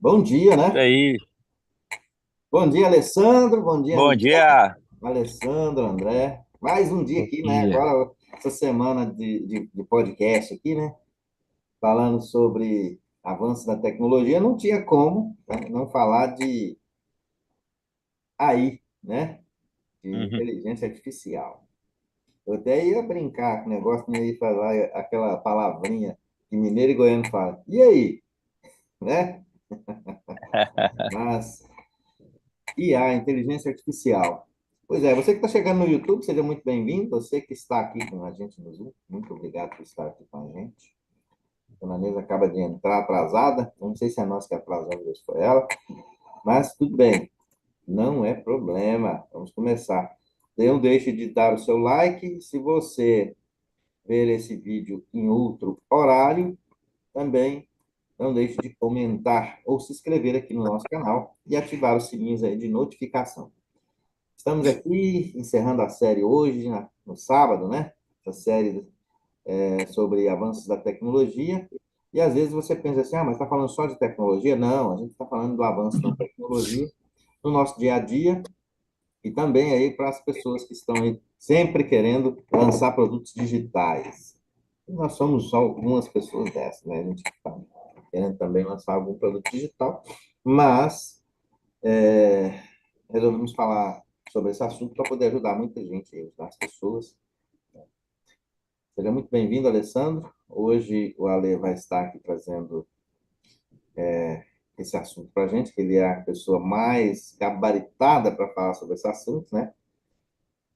Bom dia, E né? aí, Bom dia, Alessandro. Bom dia, bom André. dia. Alessandro, André. Mais um dia Bom aqui, né? dia. Agora, essa semana de podcast aqui, né? Falando sobre avanços da tecnologia, não tinha como, né, não falar de AI, né? De Uhum. inteligência artificial. Eu até ia brincar com o negócio, né? Ia falar aquela palavrinha que mineiro e goiano falam. E aí, né? Mas IA, inteligência artificial. Pois é, você que está chegando no YouTube, seja muito bem-vindo. Você que está aqui com a gente no Zoom, muito obrigado por estar aqui com a gente. A Dona Neuza acaba de entrar atrasada, não sei se é nós que atrasamos ou se foi ela, mas tudo bem, não é problema. Vamos começar. Não deixe de dar o seu like. Se você ver esse vídeo em outro horário, também não deixe de comentar ou se inscrever aqui no nosso canal e ativar os sininhos aí de notificação. Estamos aqui encerrando a série hoje, no sábado, né? Essa série sobre avanços da tecnologia. E às vezes você pensa assim, ah, mas está falando só de tecnologia? Não, a gente está falando do avanço da tecnologia no nosso dia a dia e também aí para as pessoas que estão aí sempre querendo lançar produtos digitais. E nós somos só algumas pessoas dessas, né? A gente está querendo também lançar algum produto digital, mas resolvemos falar sobre esse assunto para poder ajudar muita gente, ajudar as pessoas. Seja muito bem-vindo, Alessandro. Hoje o Ale vai estar aqui trazendo esse assunto para a gente, que ele é a pessoa mais gabaritada para falar sobre esse assunto, né?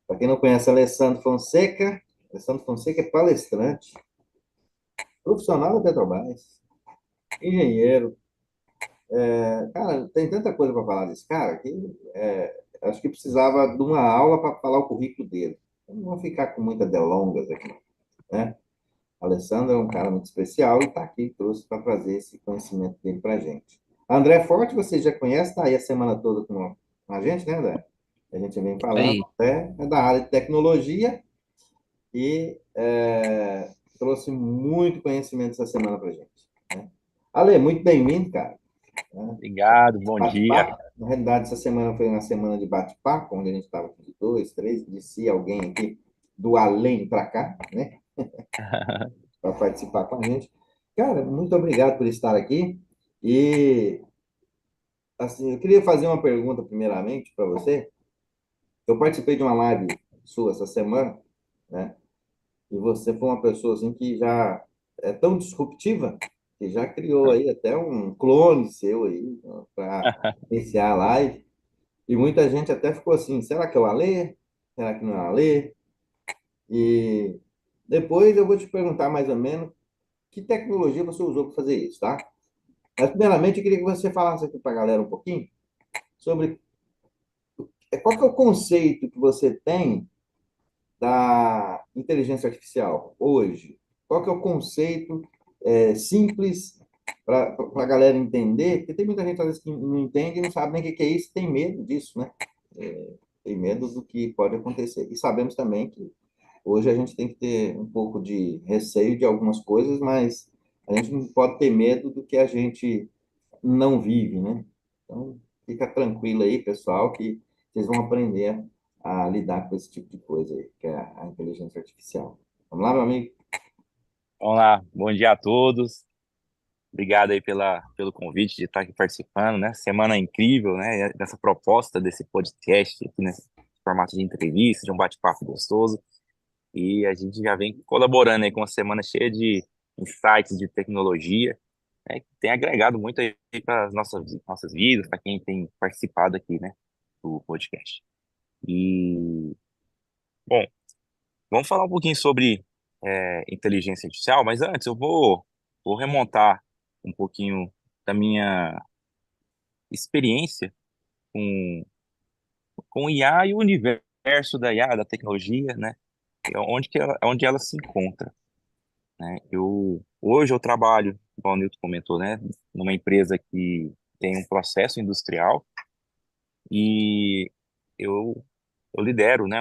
Para quem não conhece Alessandro Fonseca é palestrante, profissional da Petrobras, engenheiro. Cara, tem tanta coisa para falar desse cara que acho que precisava de uma aula para falar o currículo dele. Eu não vou ficar com muitas delongas aqui, né? Alessandro é um cara muito especial e está aqui, trouxe para trazer esse conhecimento dele para a gente. André Forte, você já conhece, está aí a semana toda com a gente, né, André? A gente vem falando, Aí, é da área de tecnologia e trouxe muito conhecimento essa semana para a gente. Né? Ale, muito bem-vindo, cara. Né? obrigado, bom dia. Bate-papo. Na realidade, essa semana foi uma semana de bate-papo, onde a gente estava de dois, três, de si alguém aqui do além para cá, né? Para participar com a gente. Cara, muito obrigado por estar aqui. E, assim, eu queria fazer uma pergunta, primeiramente, para você. Eu participei de uma live sua essa semana, né? E você foi uma pessoa, assim, que já é tão disruptiva, que já criou aí até um clone seu aí, para iniciar a live. E muita gente até ficou assim, será que é o Alê? Será que não é o Alê? E depois eu vou te perguntar mais ou menos que tecnologia você usou para fazer isso, tá? Mas, primeiramente, eu queria que você falasse aqui para a galera um pouquinho sobre qual que é o conceito que você tem da inteligência artificial hoje. Qual que é o conceito simples para a galera entender? Porque tem muita gente, às vezes, que não entende e não sabe nem o que é isso, tem medo disso, né? Tem medo do que pode acontecer. E sabemos também que hoje a gente tem que ter um pouco de receio de algumas coisas, mas a gente não pode ter medo do que a gente não vive, né? Então, fica tranquilo aí, pessoal, que vocês vão aprender a lidar com esse tipo de coisa aí, que é a inteligência artificial. Vamos lá, meu amigo? Vamos lá, bom dia a todos. Obrigado aí pelo convite de estar aqui participando, né? Semana incrível, né? Dessa proposta desse podcast aqui nesse formato de entrevista, de um bate-papo gostoso. E a gente já vem colaborando aí com uma semana cheia de insights de tecnologia, né? Que tem agregado muito aí para as nossas vidas, para quem tem participado aqui, né? Do podcast. E, bom, vamos falar um pouquinho sobre inteligência artificial, mas antes vou remontar um pouquinho da minha experiência com, com IA e o universo da IA, da tecnologia, né? E onde ela se encontra, né? Hoje eu trabalho, como o Newton comentou, né? Numa empresa que tem um processo industrial e eu, eu lidero, né?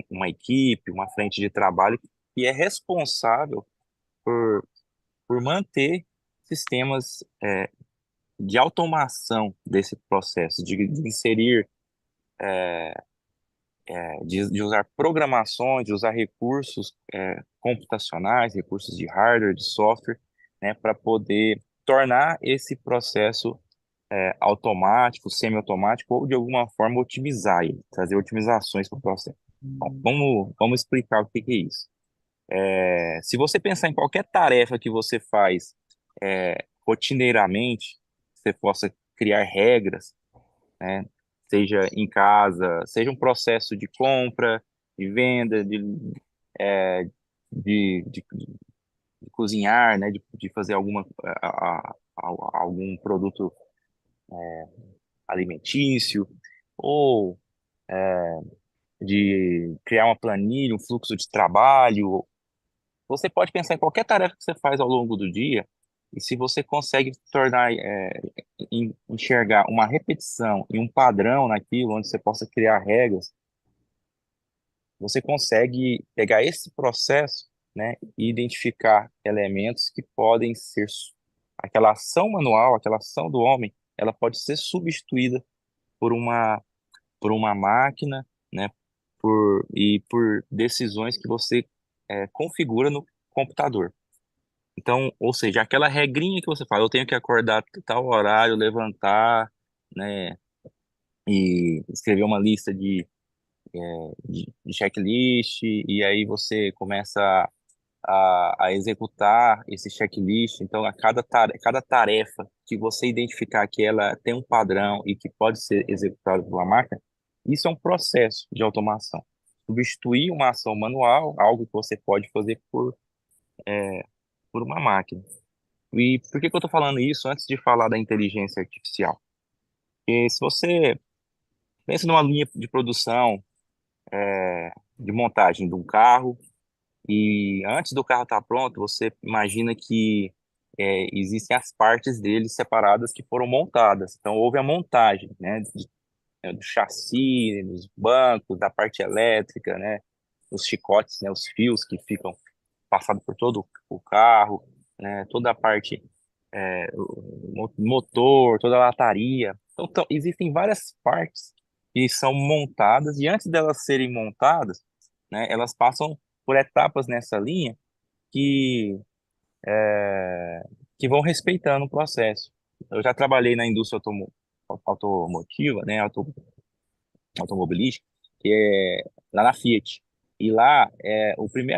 Uma equipe, uma frente de trabalho que é responsável por, por manter sistemas de automação desse processo, de inserir, de usar programações, de usar recursos computacionais, recursos de hardware, de software, né, para poder tornar esse processo automático, semi-automático, ou de alguma forma otimizar ele, trazer otimizações para o processo. Bom, vamos explicar o que que é isso. Se você pensar em qualquer tarefa que você faz rotineiramente, você possa criar regras, né? Seja em casa, seja um processo de compra, de venda, é, de cozinhar, né? De fazer algum produto alimentício, ou de criar uma planilha, um fluxo de trabalho. Você pode pensar em qualquer tarefa que você faz ao longo do dia, e se você consegue tornar, enxergar uma repetição e um padrão naquilo, onde você possa criar regras, você consegue pegar esse processo, né, e identificar elementos que podem ser aquela ação manual, aquela ação do homem, ela pode ser substituída por uma máquina, né, por decisões que você configura no computador. Então, ou seja, aquela regrinha que você fala, eu tenho que acordar tal horário, levantar, né, e escrever uma lista de checklist, e aí você começa a executar esse checklist. Então, cada tarefa que você identificar que ela tem um padrão e que pode ser executada por uma máquina, isso é um processo de automação. Substituir uma ação manual, algo que você pode fazer por uma máquina. E por que que eu estou falando isso antes de falar da inteligência artificial? Porque se você pensa numa linha de produção, de montagem de um carro, e antes do carro estar pronto, você imagina que existem as partes dele separadas que foram montadas. Então, houve a montagem, né, do chassi, dos bancos, da parte elétrica, né, os chicotes, né, os fios que ficam passados por todo o carro, né, toda a parte, o motor, toda a lataria. Então, existem várias partes que são montadas, e antes delas serem montadas, né, elas passam por etapas nessa linha que, que vão respeitando o processo. Eu já trabalhei na indústria automotiva, né, automobilística, que é lá na Fiat. E lá,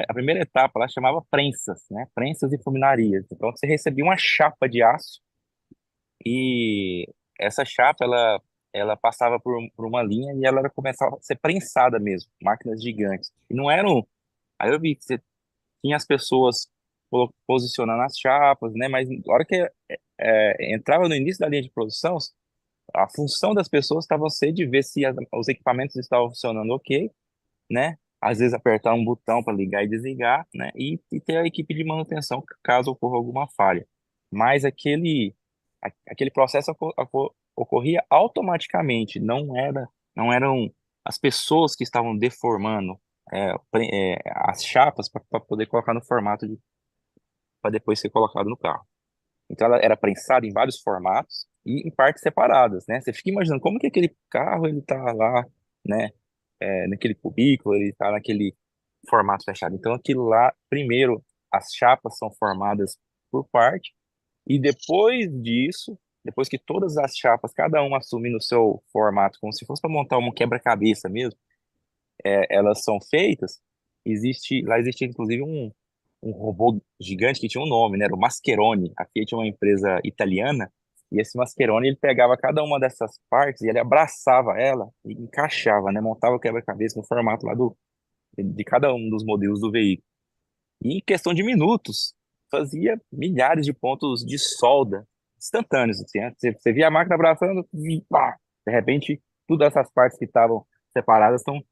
a primeira etapa lá chamava prensas, né, prensas e funilaria. Então, você recebia uma chapa de aço, e essa chapa, ela passava por uma linha, e ela começava a ser prensada mesmo, máquinas gigantes. E não eram... Aí eu vi que você tinha as pessoas posicionando as chapas, né? Mas na hora que entrava no início da linha de produção, a função das pessoas estava ser de ver se os equipamentos estavam funcionando ok, né? Às vezes apertar um botão para ligar e desligar, né? E ter a equipe de manutenção caso ocorra alguma falha. Mas aquele processo ocorria automaticamente, não eram as pessoas que estavam deformando as chapas para poder colocar no formato para depois ser colocado no carro. Então ela era prensada em vários formatos e em partes separadas, né? Você fica imaginando como que aquele carro ele tá lá, né? Naquele cubículo, ele tá naquele formato fechado. Então aquilo lá, primeiro as chapas são formadas por parte, e depois disso, depois que todas as chapas, cada uma assumindo o seu formato, como se fosse para montar um quebra-cabeça mesmo, elas são feitas, lá existe inclusive um robô gigante que tinha um nome, né? Era o Mascheroni. A Fiat é uma empresa italiana, e esse Mascheroni, ele pegava cada uma dessas partes e ele abraçava ela e encaixava, né? Montava o quebra-cabeça no formato lá de cada um dos modelos do veículo. E em questão de minutos, fazia milhares de pontos de solda instantâneos, assim, né? Você via a máquina abraçando e pá! De repente, todas essas partes que estavam separadas estão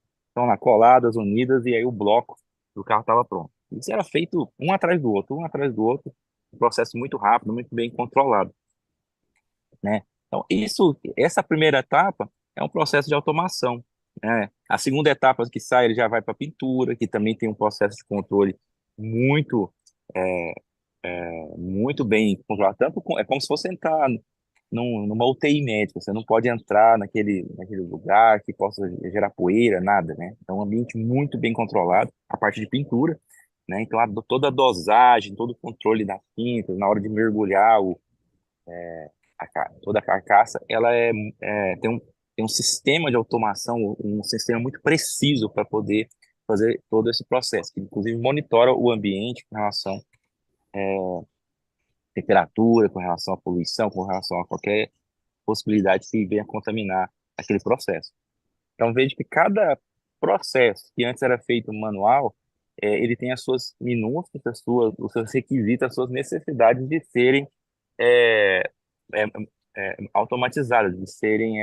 lá coladas, unidas, e aí o bloco do carro estava pronto. Isso era feito um atrás do outro, um processo muito rápido, muito bem controlado, né? Então, essa primeira etapa é um processo de automação, né? A segunda etapa que sai, ele já vai para a pintura, que também tem um processo de controle muito, muito bem controlado. É como se fosse entrar numa UTI médica, você não pode entrar naquele lugar que possa gerar poeira, nada, né? Então, um ambiente muito bem controlado, a parte de pintura, né? Então, toda a dosagem, todo o controle da tinta, na hora de mergulhar toda a carcaça, ela tem um sistema de automação, um sistema muito preciso para poder fazer todo esse processo, que inclusive monitora o ambiente com relação à temperatura, com relação à poluição, com relação a qualquer possibilidade que venha contaminar aquele processo. Então, vejo que cada processo que antes era feito manual, ele tem as suas minúcias, os seus requisitos, as suas necessidades de serem é, é, automatizadas, de serem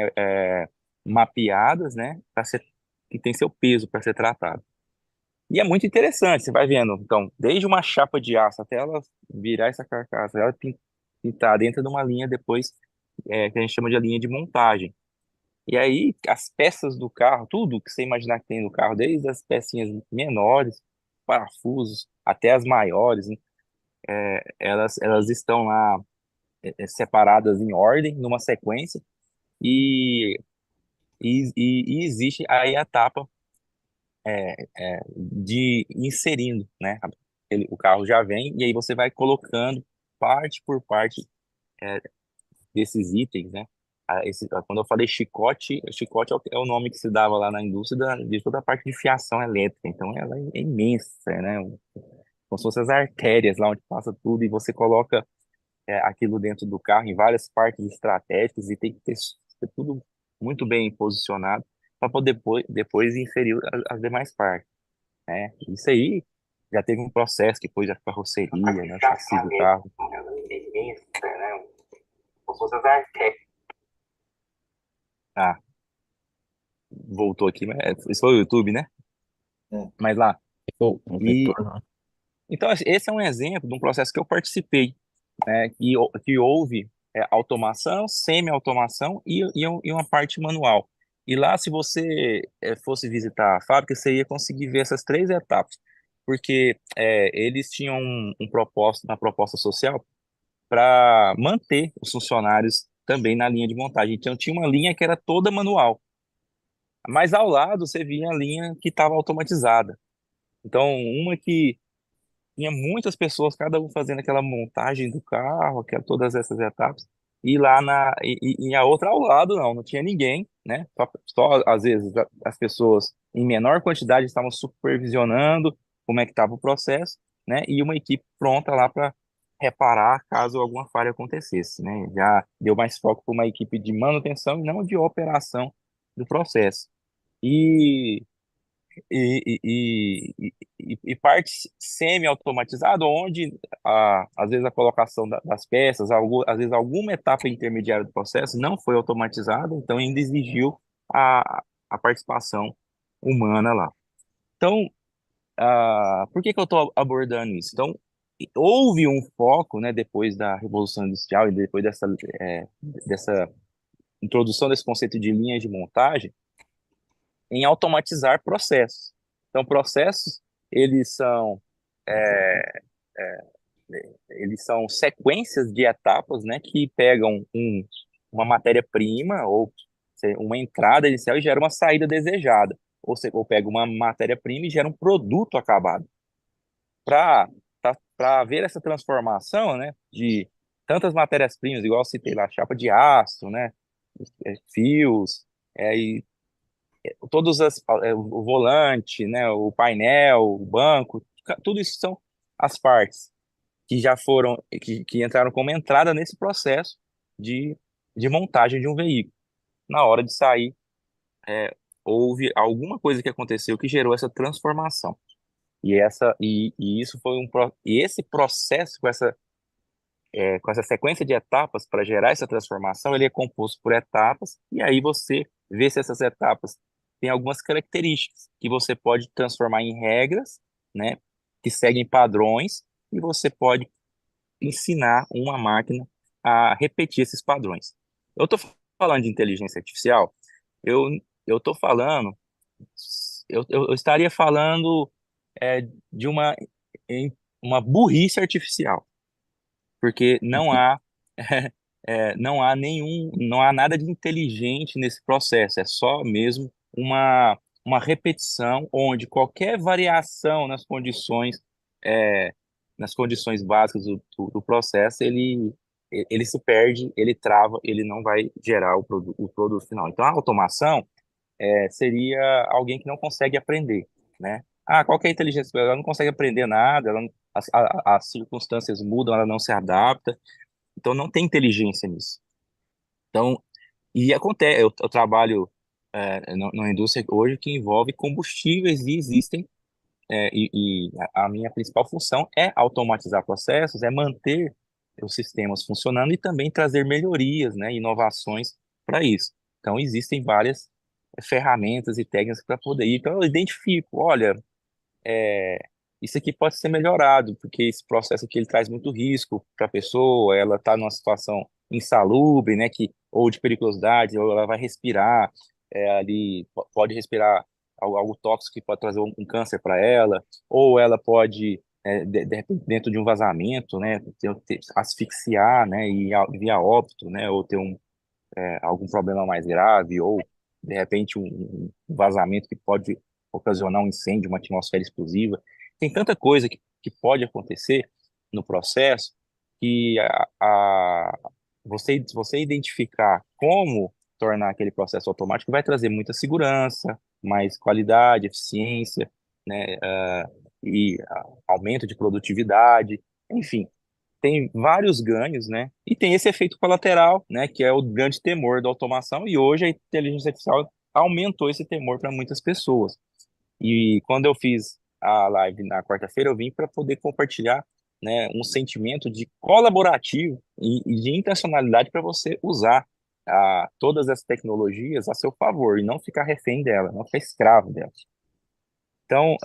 mapeadas, né, para ser que tem seu peso para ser tratado. E é muito interessante, você vai vendo, então, desde uma chapa de aço até ela virar essa carcaça, ela pintar dentro de uma linha depois que a gente chama de linha de montagem. E aí, as peças do carro, tudo que você imaginar que tem no carro, desde as pecinhas menores, parafusos, até as maiores, né, elas estão lá separadas em ordem, numa sequência, e, e existe aí a etapa de inserindo, né? O carro já vem, e aí você vai colocando parte por parte é, desses itens, né? Quando eu falei chicote, chicote é o nome que se dava lá na indústria de toda a parte de fiação elétrica. Então ela é imensa, né? Como se fossem as artérias lá onde passa tudo e você coloca aquilo dentro do carro em várias partes estratégicas e tem que ter tudo muito bem posicionado para poder depois inserir as demais partes, né? Isso aí já teve um processo que foi a carroceria, né? O chassi do carro. É imensa, né? Como se fossem as artérias. Ah, voltou aqui, mas isso foi o YouTube, né? É. Mas lá. Pô, não E retorno. então esse é um exemplo de um processo que eu participei, né? Que houve automação, semi-automação e uma parte manual. E lá, se você fosse visitar a fábrica, você ia conseguir ver essas três etapas, porque eles tinham um propósito, uma proposta social para manter os funcionários também na linha de montagem. Então, tinha uma linha que era toda manual, mas ao lado você via a linha que estava automatizada. Então, uma que tinha muitas pessoas, cada um fazendo aquela montagem do carro, todas essas etapas, e lá e a outra ao lado não tinha ninguém, né? Só às vezes as pessoas em menor quantidade estavam supervisionando como é que estava o processo, né? E uma equipe pronta lá para reparar caso alguma falha acontecesse, né? Já deu mais foco para uma equipe de manutenção e não de operação do processo. E e parte semi-automatizada, onde às vezes a colocação das peças, às vezes alguma etapa intermediária do processo não foi automatizada, então ainda exigiu a participação humana lá. Então, por que que eu estou abordando isso? Então, houve um foco, né, depois da Revolução Industrial e depois dessa introdução desse conceito de linhas de montagem, em automatizar processos. Então, processos, eles são, é, eles são sequências de etapas, né, que pegam uma matéria-prima ou uma entrada inicial e gera uma saída desejada. Ou pega uma matéria-prima e gera um produto acabado. Para haver essa transformação, né, de tantas matérias-primas, igual eu citei lá, chapa de aço, né, fios, e o volante, né, o painel, o banco, tudo isso são as partes que já foram, que entraram como entrada nesse processo de, de montagem de um veículo. Na hora de sair, houve alguma coisa que aconteceu que gerou essa transformação. E isso foi e esse processo com essa sequência de etapas para gerar essa transformação, ele é composto por etapas, e aí você vê se essas etapas têm algumas características que você pode transformar em regras, né, que seguem padrões, e você pode ensinar uma máquina a repetir esses padrões. Eu estou falando de inteligência artificial, eu eu estou falando, eu estaria falando de uma burrice artificial, porque não há não há nada de inteligente nesse processo, é só mesmo uma repetição onde qualquer variação é, nas condições básicas do processo, ele se perde, ele trava, ele não vai gerar o produto final. Então, a automação seria alguém que não consegue aprender, né? Ah, qual que é a inteligência? Ela não consegue aprender nada, as circunstâncias mudam, ela não se adapta, então não tem inteligência nisso. Então, e acontece, eu trabalho numa indústria hoje que envolve combustíveis e existem, e a minha principal função é automatizar processos, é manter os sistemas funcionando e também trazer melhorias, né, inovações para isso. Então, existem várias ferramentas e técnicas para poder ir. Então, eu identifico, olha, é, isso aqui pode ser melhorado, porque esse processo aqui ele traz muito risco para a pessoa, ela está numa situação insalubre, né, ou de periculosidade, ou ela vai respirar, ali, pode respirar algo tóxico que pode trazer um câncer para ela, ou ela pode, de repente, dentro de um vazamento, né, asfixiar, né, e vir a óbito, né, ou ter algum problema mais grave, ou de repente um vazamento que pode ocasionar um incêndio, uma atmosfera explosiva. Tem tanta coisa que pode acontecer no processo que você identificar como tornar aquele processo automático vai trazer muita segurança, mais qualidade, eficiência, né, aumento de produtividade, enfim, tem vários ganhos, né? E tem esse efeito colateral, né? Que é o grande temor da automação. E hoje a inteligência artificial aumentou esse temor para muitas pessoas. E quando eu fiz a live na quarta-feira, eu vim para poder compartilhar, né, um sentimento de colaborativo e de intencionalidade para você usar todas as tecnologias a seu favor e não ficar refém dela, não ficar escravo dela. Então,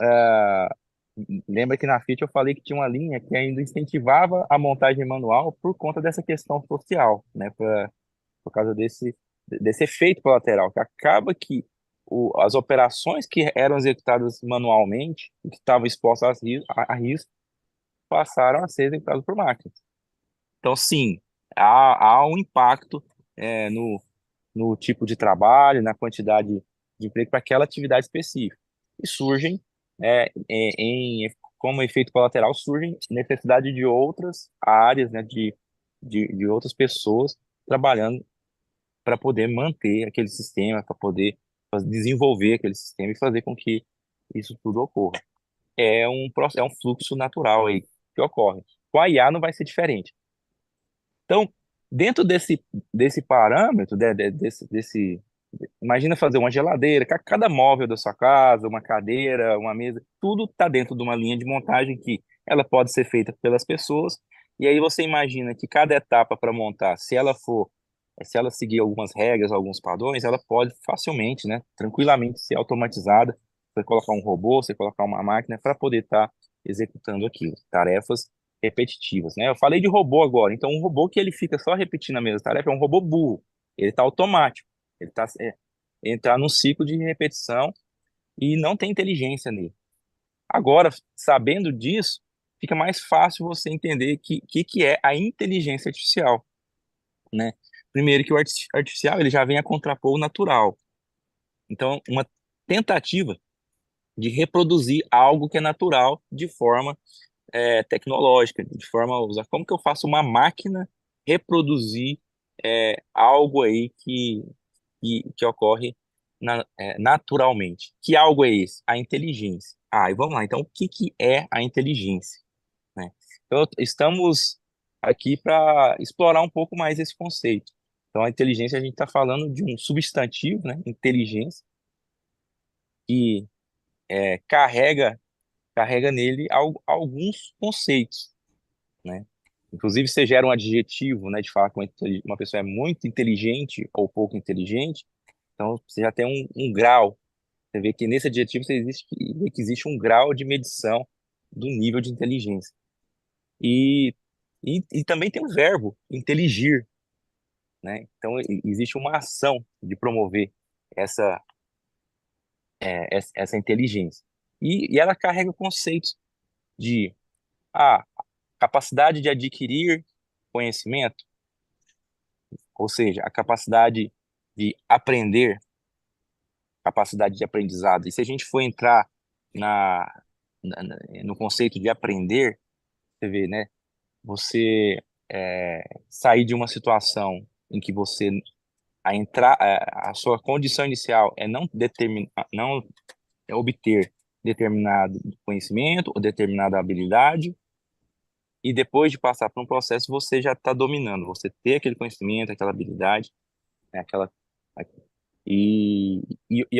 lembra que na Fiat eu falei que tinha uma linha que ainda incentivava a montagem manual por conta dessa questão social, né? Por causa desse efeito colateral, que acaba que as operações que eram executadas manualmente, e que estavam expostas a risco, passaram a ser executadas por máquinas. Então, sim, há um impacto no tipo de trabalho, na quantidade de emprego para aquela atividade específica. E surgem, como efeito colateral, surgem necessidade de outras áreas, né, de outras pessoas trabalhando para poder manter aquele sistema, para poder desenvolver aquele sistema e fazer com que isso tudo ocorra. É um fluxo natural aí que ocorre. Com a IA não vai ser diferente. Então, dentro desse parâmetro, imagina fazer uma geladeira, cada móvel da sua casa, uma cadeira, uma mesa, tudo está dentro de uma linha de montagem que ela pode ser feita pelas pessoas. E aí você imagina que cada etapa para montar, se ela seguir algumas regras, alguns padrões, ela pode facilmente, né, tranquilamente ser automatizada. Você colocar um robô, você colocar uma máquina para poder estar executando aquilo, tarefas repetitivas, né? Eu falei de robô agora, então um robô que ele fica só repetindo a mesma tarefa é um robô burro. Ele está automático, ele está entrar num ciclo de repetição e não tem inteligência nele. Agora, sabendo disso, fica mais fácil você entender que é a inteligência artificial, né? Primeiro que o artificial ele já vem a contrapor o natural. Então, uma tentativa de reproduzir algo que é natural de forma tecnológica, de forma a usar. Como que eu faço uma máquina reproduzir algo aí que ocorre naturalmente? Que algo é esse? A inteligência. Ah, e vamos lá. Então, o que é a inteligência, né? Então, estamos aqui para explorar um pouco mais esse conceito. Então, a inteligência, a gente está falando de um substantivo, né? Inteligência, que carrega nele alguns conceitos, né? Inclusive, você gera um adjetivo, né, de falar que uma pessoa é muito inteligente ou pouco inteligente, então você já tem um grau. Você vê que nesse adjetivo vê que existe um grau de medição do nível de inteligência. E, e também tem o verbo inteligir, né? Então, existe uma ação de promover essa, essa inteligência. E ela carrega conceitos de capacidade de adquirir conhecimento, ou seja, a capacidade de aprender, capacidade de aprendizado. E se a gente for entrar na, no conceito de aprender, você vê, né? Você sair de uma situação em que você a sua condição inicial é não determinar, não obter determinado conhecimento ou determinada habilidade, e depois de passar por um processo você já está dominando, você ter aquele conhecimento, aquela habilidade, né, e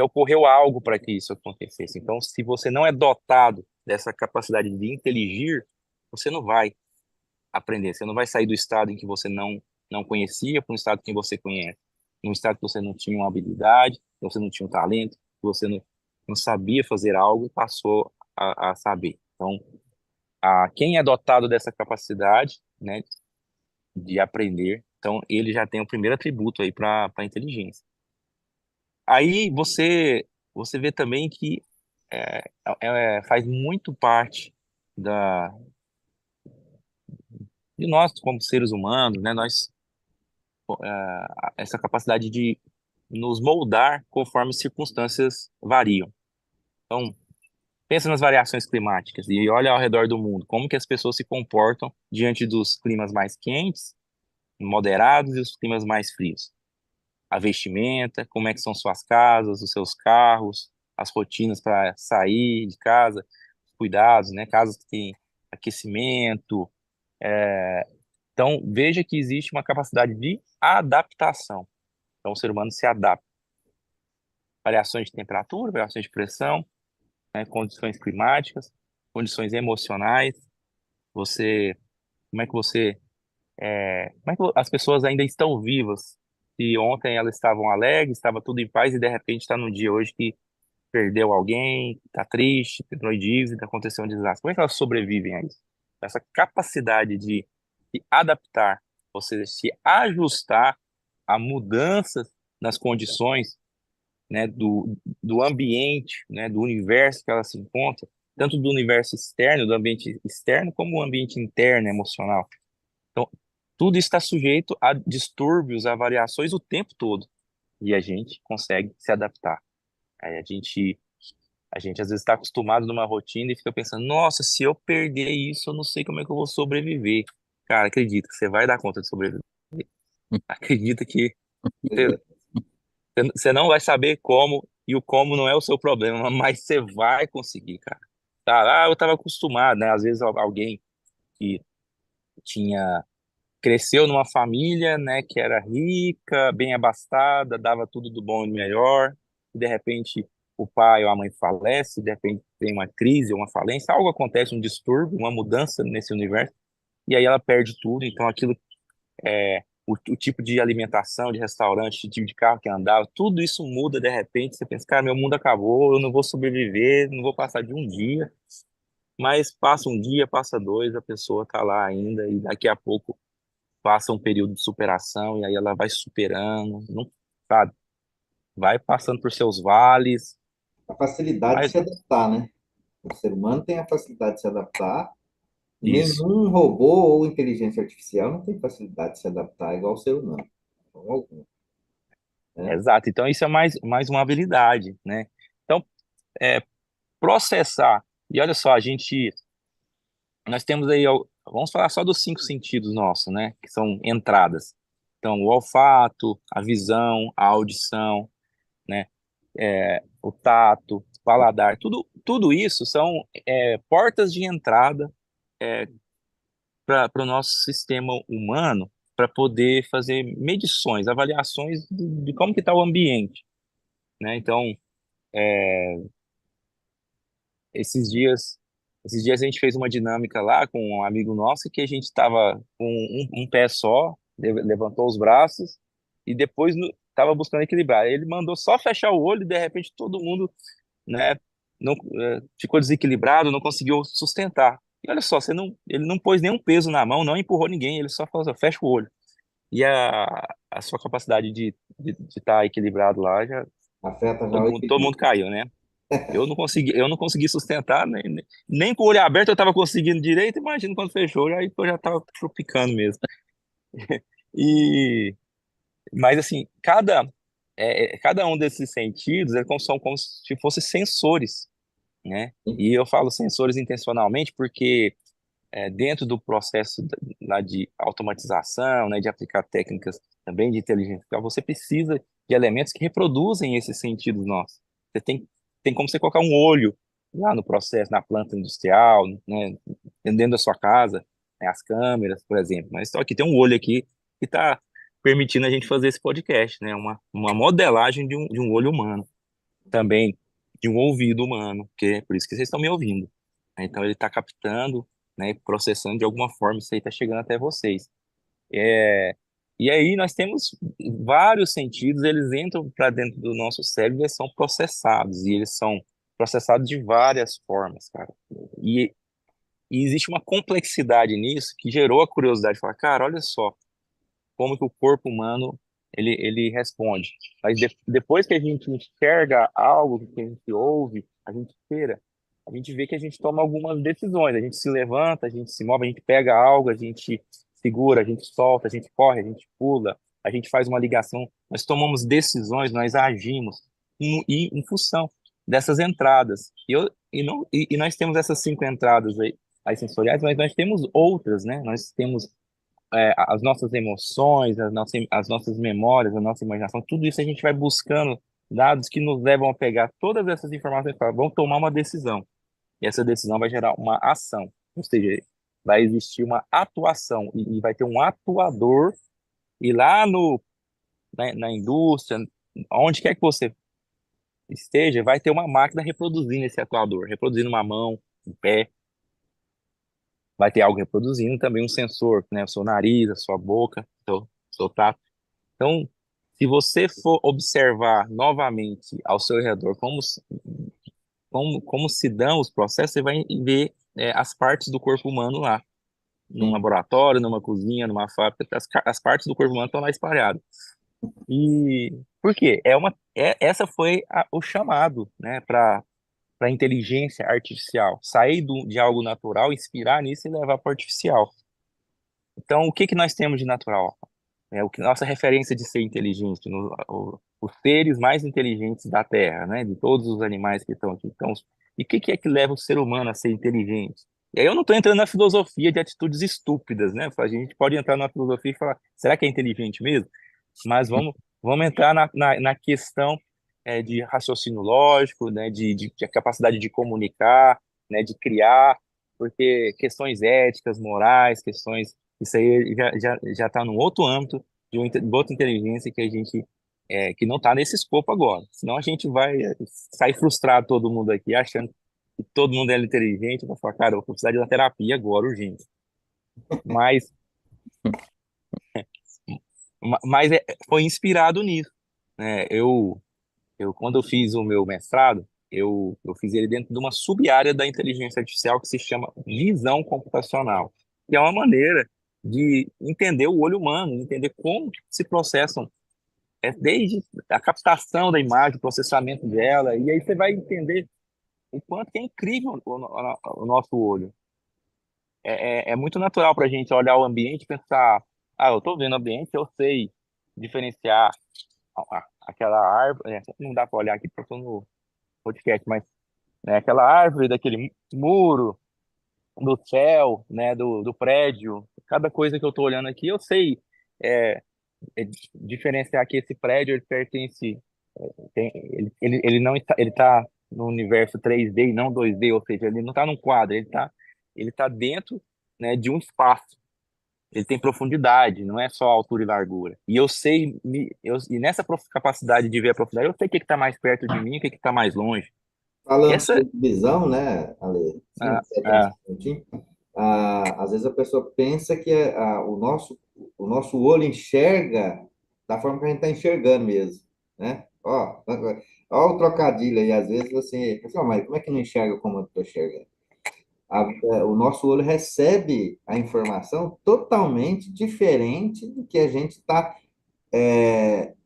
ocorreu algo para que isso acontecesse. Então, se você não é dotado dessa capacidade de inteligir, você não vai aprender. Você não vai sair do estado em que você não conhecia para um estado que você conhece. Num estado que você não tinha uma habilidade, que você não tinha um talento, que você não sabia fazer algo e passou a saber. Então, quem é dotado dessa capacidade, né, de aprender, então ele já tem o primeiro atributo aí para a inteligência. Aí você vê também que é, faz muito parte da de nós como seres humanos, né? Nós essa capacidade de nos moldar conforme as circunstâncias variam. Então, pensa nas variações climáticas e olha ao redor do mundo, como que as pessoas se comportam diante dos climas mais quentes, moderados e os climas mais frios. A vestimenta, como é que são suas casas, os seus carros, as rotinas para sair de casa, cuidados, né? Casas que têm aquecimento. Então, veja que existe uma capacidade de adaptação. Então, o ser humano se adapta. Variações de temperatura, variações de pressão, né, condições climáticas, condições emocionais. Você, como é que você, como é que as pessoas ainda estão vivas? Se ontem elas estavam alegres, estava tudo em paz e de repente está num dia hoje que perdeu alguém, está triste, entrou em dívida, aconteceu um desastre. Como é que elas sobrevivem a isso? Essa capacidade de se adaptar, ou seja, se ajustar a mudanças nas condições, né, do ambiente, né, do universo que ela se encontra, tanto do universo externo, do ambiente externo, como o ambiente interno, emocional. Então, tudo está sujeito a distúrbios, a variações o tempo todo, e a gente consegue se adaptar. Aí a gente às vezes está acostumado numa rotina e fica pensando, nossa, se eu perder isso, eu não sei como é que eu vou sobreviver. Cara, acredita que você vai dar conta de sobreviver. Acredita que Pois é. você não vai saber como, e o como não é o seu problema, mas você vai conseguir, cara. Tá, eu estava acostumado, né? Às vezes alguém que tinha cresceu numa família, né, que era rica, bem abastada, dava tudo do bom e do melhor, e de repente o pai ou a mãe falece, de repente tem uma crise, uma falência, algo acontece, um distúrbio, uma mudança nesse universo, e aí ela perde tudo, então aquilo o tipo de alimentação, de restaurante, o tipo de carro que andava, tudo isso muda de repente. Você pensa, cara, meu mundo acabou, eu não vou sobreviver, não vou passar de um dia. Mas passa um dia, passa dois, a pessoa tá lá ainda, e daqui a pouco passa um período de superação, e aí ela vai superando, não, sabe? Vai passando por seus vales, A facilidade de mas se adaptar, né? O ser humano tem a facilidade de se adaptar. isso, Nenhum robô ou inteligência artificial não tem facilidade de se adaptar igual o ser humano. Com algum, né? exato. Então isso é mais uma habilidade, né? Então, é, processar, e olha só, nós temos aí, vamos falar só dos cinco sentidos nossos, né? Que são entradas. Então, o olfato, a visão, a audição, né? O tato, o paladar, tudo isso são portas de entrada para o nosso sistema humano para poder fazer medições, avaliações de como que está o ambiente, né? Então, esses dias, esses dias a gente fez uma dinâmica lá com um amigo nosso que a gente estava com um pé só, levantou os braços e depois estava buscando equilibrar. Ele mandou só fechar o olho e de repente todo mundo, né, não, ficou desequilibrado, não conseguiu sustentar. E olha só, ele não pôs nenhum peso na mão, não empurrou ninguém, ele só falou assim, fecha o olho. E a sua capacidade de estar equilibrado lá, já Afeta já o todo mundo equilíbrio. caiu, né? Eu não consegui sustentar, nem com o olho aberto eu estava conseguindo direito, imagina quando fechou, aí eu já estava tropicando mesmo. E, Mas assim, cada um desses sentidos são como se fossem sensores, né? E eu falo sensores intencionalmente porque dentro do processo lá de automatização, né, de aplicar técnicas também de inteligência artificial, você precisa de elementos que reproduzem esses sentidos nossos. Você tem como você colocar um olho lá no processo, na planta industrial, né, dentro da sua casa, né, as câmeras, por exemplo. Mas só que tem um olho aqui que está permitindo a gente fazer esse podcast, né, uma modelagem de um olho humano, também de um ouvido humano, que é por isso que vocês estão me ouvindo. Então ele está captando, né, processando de alguma forma, isso aí está chegando até vocês. É, e aí nós temos vários sentidos, eles entram para dentro do nosso cérebro e eles são processados, e eles são processados de várias formas, cara. E, e existe uma complexidade nisso que gerou a curiosidade de falar, cara, olha só, como que o corpo humano ele responde. Mas depois que a gente enxerga algo, que a gente ouve, a gente espera, a gente vê que a gente toma algumas decisões. A gente se levanta, a gente se move, a gente pega algo, a gente segura, a gente solta, a gente corre, a gente pula, a gente faz uma ligação. Nós tomamos decisões, nós agimos em função dessas entradas. E nós temos essas 5 entradas aí sensoriais, mas nós temos outras, né? Nós temos as nossas emoções, as nossas memórias, a nossa imaginação, tudo isso a gente vai buscando dados que nos levam a pegar todas essas informações e falar, vamos tomar uma decisão. E essa decisão vai gerar uma ação, ou seja, vai existir uma atuação e vai ter um atuador e lá na indústria, onde quer que você esteja, vai ter uma máquina reproduzindo esse atuador, reproduzindo uma mão, um pé, vai ter algo reproduzindo também um sensor, né, o seu nariz, a sua boca, seu tato. Então, se você for observar novamente ao seu redor como se dão os processos, você vai ver as partes do corpo humano lá, num Sim. laboratório, numa cozinha, numa fábrica, as partes do corpo humano estão lá espalhadas. E por quê? Essa foi o chamado, né, para a inteligência artificial, sair de algo natural, inspirar nisso e levar para o artificial. Então, o que que nós temos de natural? Nossa referência de ser inteligente, os seres mais inteligentes da Terra, né? De todos os animais que estão aqui. Então, e o que que é que leva o ser humano a ser inteligente? E aí eu não estou entrando na filosofia de atitudes estúpidas, né? A gente pode entrar na filosofia e falar, será que é inteligente mesmo? Mas vamos entrar na questão de raciocínio lógico, né? De capacidade de comunicar, né? De criar, porque questões éticas, morais, questões isso aí já está num outro âmbito de outra inteligência que a gente que não está nesse escopo agora. Senão a gente vai sair frustrado todo mundo aqui, achando que todo mundo é inteligente. Eu vou falar, cara, eu vou precisar de uma terapia agora, urgente. Mas, mas foi inspirado nisso, né? Quando eu fiz o meu mestrado, eu fiz ele dentro de uma sub-área da inteligência artificial que se chama visão computacional, que é uma maneira de entender o olho humano, entender como se processam, desde a captação da imagem, o processamento dela, e aí você vai entender o quanto que é incrível o nosso olho. É muito natural para a gente olhar o ambiente e pensar, eu estou vendo o ambiente, eu sei diferenciar aquela árvore, não dá para olhar aqui porque eu estou no podcast, mas né, aquela árvore, daquele muro, do céu, né, do prédio, cada coisa que eu estou olhando aqui, eu sei é, diferenciar que esse prédio ele pertence, ele não está, ele está no universo 3D e não 2D, ou seja, ele não está num quadro, ele tá dentro, né, de um espaço. Ele tem profundidade, não é só altura e largura. E eu sei, e nessa capacidade de ver a profundidade, eu sei o que está mais perto de mim, e o que está mais longe. Falando Essa, sobre visão, né, Ale? Sim, ah, você tem ah, um minutinho? Às vezes a pessoa pensa que o nosso olho enxerga da forma que a gente está enxergando mesmo, né? Ó o trocadilho aí, às vezes você pensa, mas como é que não enxerga como eu estou enxergando? O nosso olho recebe a informação totalmente diferente do que a gente está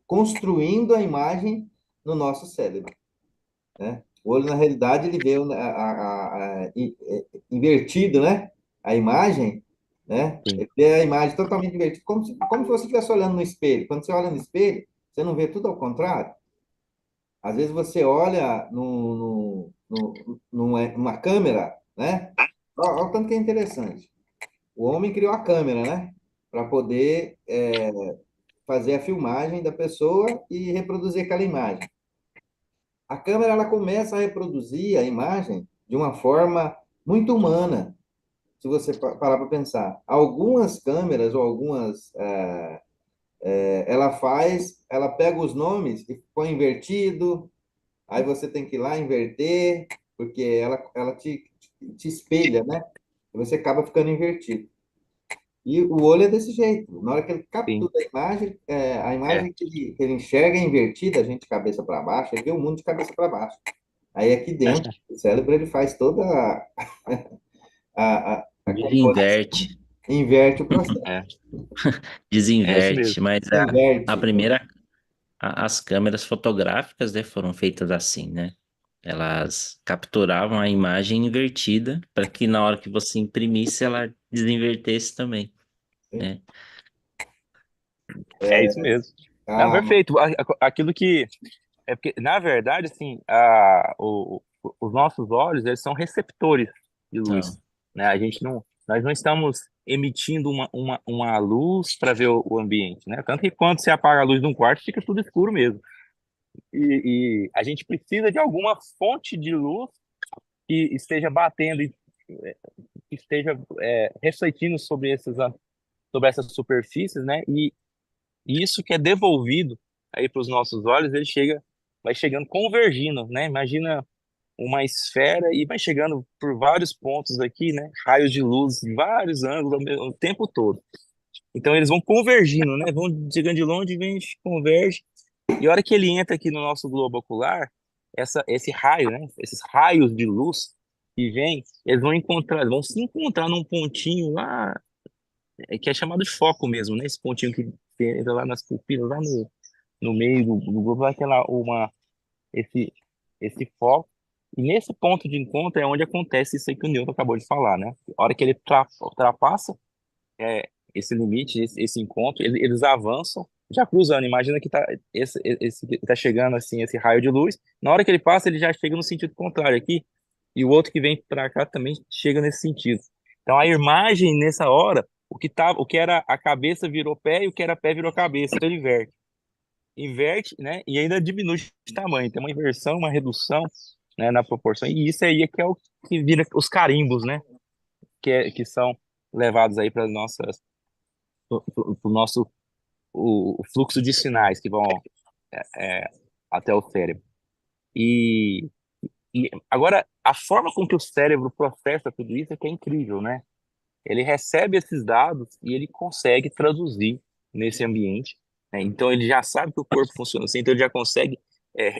construindo a imagem no nosso cérebro, né? O olho, na realidade, ele vê invertido, né? A imagem, né? sim, Ele vê a imagem totalmente invertida, como se você estivesse olhando no espelho. Quando você olha no espelho, você não vê tudo ao contrário. Às vezes você olha numa câmera, né? Olha o tanto que é interessante. O homem criou a câmera, né? Para poder fazer a filmagem da pessoa e reproduzir aquela imagem. A câmera ela começa a reproduzir a imagem de uma forma muito humana, se você parar para pensar. Algumas câmeras ou algumas ela pega os nomes e põe invertido, aí você tem que ir lá inverter, porque ela te espelha, né? E você acaba ficando invertido. E o olho é desse jeito. Na hora que ele sim. captura a É, imagem que ele enxerga é invertida, a gente de cabeça para baixo, ele vê o mundo de cabeça para baixo. Aí aqui dentro, o cérebro ele faz toda a composição, Desinverte, inverte o processo. é, é isso mesmo. desinverte, mas a Inverte. primeira, as câmeras fotográficas, né, foram feitas assim, né? Elas capturavam a imagem invertida para que na hora que você imprimisse ela desinvertesse também, né? É isso mesmo. Não, Ah, perfeito. Aquilo que é porque, na verdade, assim, os nossos olhos, eles são receptores de Então, luz, né? Nós não estamos emitindo uma luz para ver o ambiente, né? Tanto que quando você apaga a luz de um quarto, fica tudo escuro mesmo. E a gente precisa de alguma fonte de luz que esteja batendo e que esteja refletindo sobre essas superfícies, né? E isso que é devolvido aí para os nossos olhos, vai chegando convergindo, né? Imagina uma esfera e vai chegando por vários pontos aqui, né? Raios de luz, em vários ângulos o tempo todo. Então eles vão convergindo, né? Vão chegando de longe, vem, converge. E a hora que ele entra aqui no nosso globo ocular, esse raio, né? Esses raios de luz que vêm, eles vão se encontrar num pontinho lá, que é chamado de foco mesmo, né? Esse pontinho que entra lá nas pupilas, lá no meio do globo, vai ter lá esse, esse foco. E nesse ponto de encontro é onde acontece isso aí que o Newton acabou de falar, né? A hora que ele ultrapassa esse limite, esse encontro, eles avançam, já cruzando. Imagina que tá chegando assim esse raio de luz. Na hora que ele passa, ele já chega no sentido contrário aqui, e o outro que vem para cá também chega nesse sentido. Então a imagem nessa hora, o que era a cabeça virou pé e o que era pé virou cabeça. Então ele inverte, né? E ainda diminui de tamanho. Tem uma inversão, uma redução, né, na proporção. E isso aí é que é o que vira os carimbos, né? Que são levados aí para nossas o nosso o fluxo de sinais que vão é, até o cérebro. E, e agora, a forma com que o cérebro processa tudo isso é que é incrível, né? Ele recebe esses dados e ele consegue traduzir nesse ambiente, né? Então, ele já sabe que o corpo funciona assim, então ele já consegue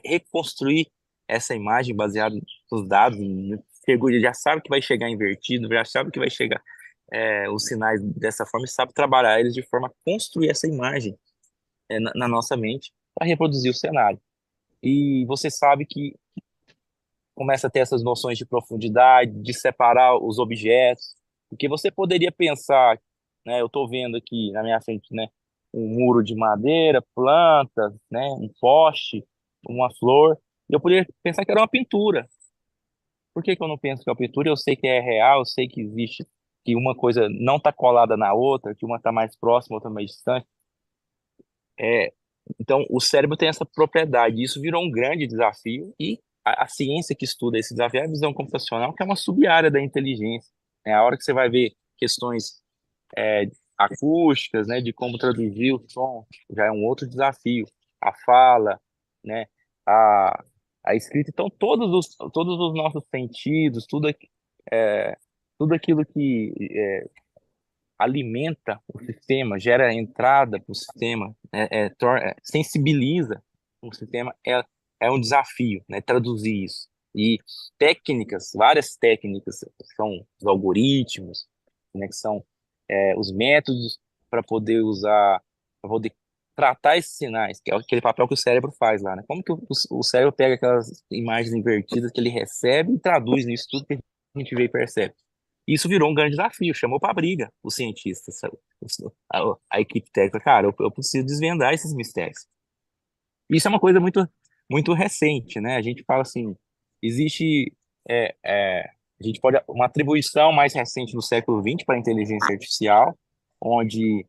reconstruir essa imagem baseada nos dados, né? Ele já sabe que vai chegar invertido, já sabe que vai chegar os sinais dessa forma e sabe trabalhar eles de forma a construir essa imagem na nossa mente para reproduzir o cenário. E você sabe que começa a ter essas noções de profundidade, de separar os objetos, porque você poderia pensar, né, eu estou vendo aqui na minha frente, né, um muro de madeira, plantas, né, um poste, uma flor, e eu poderia pensar que era uma pintura. Por que que eu não penso que é uma pintura? Eu sei que é real, eu sei que existe, que uma coisa não está colada na outra, que uma está mais próxima, outra mais distante. É, então, o cérebro tem essa propriedade. Isso virou um grande desafio e a ciência que estuda esse desafio é a visão computacional, que é uma sub-área da inteligência. É a hora que você vai ver questões é, acústicas, né, de como traduzir o som, já é um outro desafio. A fala, né, a, a escrita. Então, todos os nossos sentidos, é, tudo aquilo que alimenta o sistema, gera entrada para o sistema, sensibiliza o sistema, é um desafio, né, traduzir isso. E várias técnicas, são os algoritmos, né, que são os métodos para poder usar, para poder tratar esses sinais, que é aquele papel que o cérebro faz lá, né? Como que o cérebro pega aquelas imagens invertidas que ele recebe e traduz nisso tudo que a gente vê e percebe. Isso virou um grande desafio, chamou para briga os cientistas, sabe? A equipe técnica, cara, eu preciso desvendar esses mistérios. Isso é uma coisa muito recente, né? A gente fala assim, existe, a gente pode, uma atribuição mais recente do século XX para a inteligência artificial, onde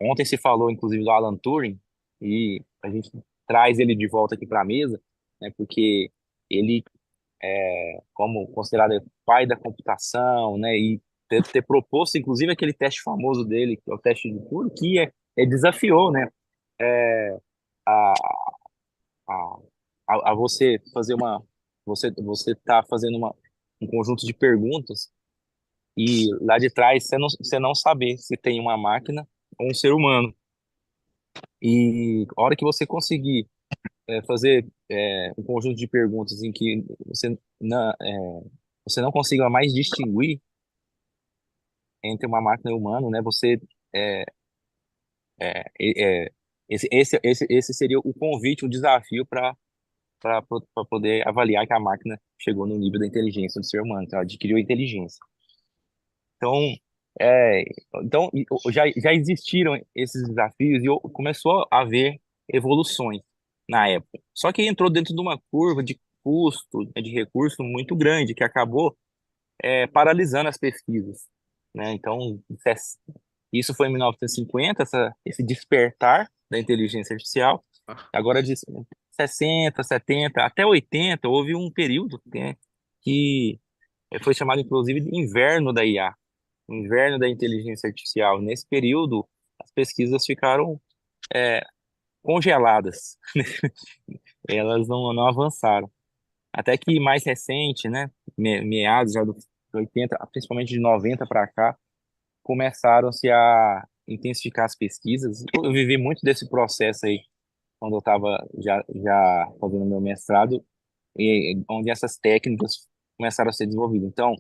ontem se falou, inclusive, do Alan Turing, e a gente traz ele de volta aqui para a mesa, né? Porque ele como considerado o pai da computação, né, e ter proposto, inclusive, aquele teste famoso dele, que é o teste de Turing, que desafiou, né, a, a, a você fazer você tá fazendo um conjunto de perguntas e lá de trás você não saber se tem uma máquina ou um ser humano. E a hora que você conseguir fazer um conjunto de perguntas em que você não consiga mais distinguir entre uma máquina e um humano, né? É, esse seria o convite, o desafio para poder avaliar que a máquina chegou no nível da inteligência do ser humano, então ela adquiriu inteligência. Então, é, já existiram esses desafios e começou a haver evoluções na época. Só que entrou dentro de uma curva de custo, né, de recurso muito grande, que acabou paralisando as pesquisas, né? Então, isso foi em 1950, esse despertar da inteligência artificial. Agora, de 60, 70, até 80, houve um período, né, que foi chamado, inclusive, de inverno da IA, o inverno da inteligência artificial. Nesse período, as pesquisas ficaram é, congeladas, elas não avançaram. Até que mais recente, né, meados já dos 80, principalmente de 90 para cá, começaram-se a intensificar as pesquisas. Eu vivi muito desse processo aí quando eu estava já fazendo meu mestrado, onde essas técnicas começaram a ser desenvolvidas. Então,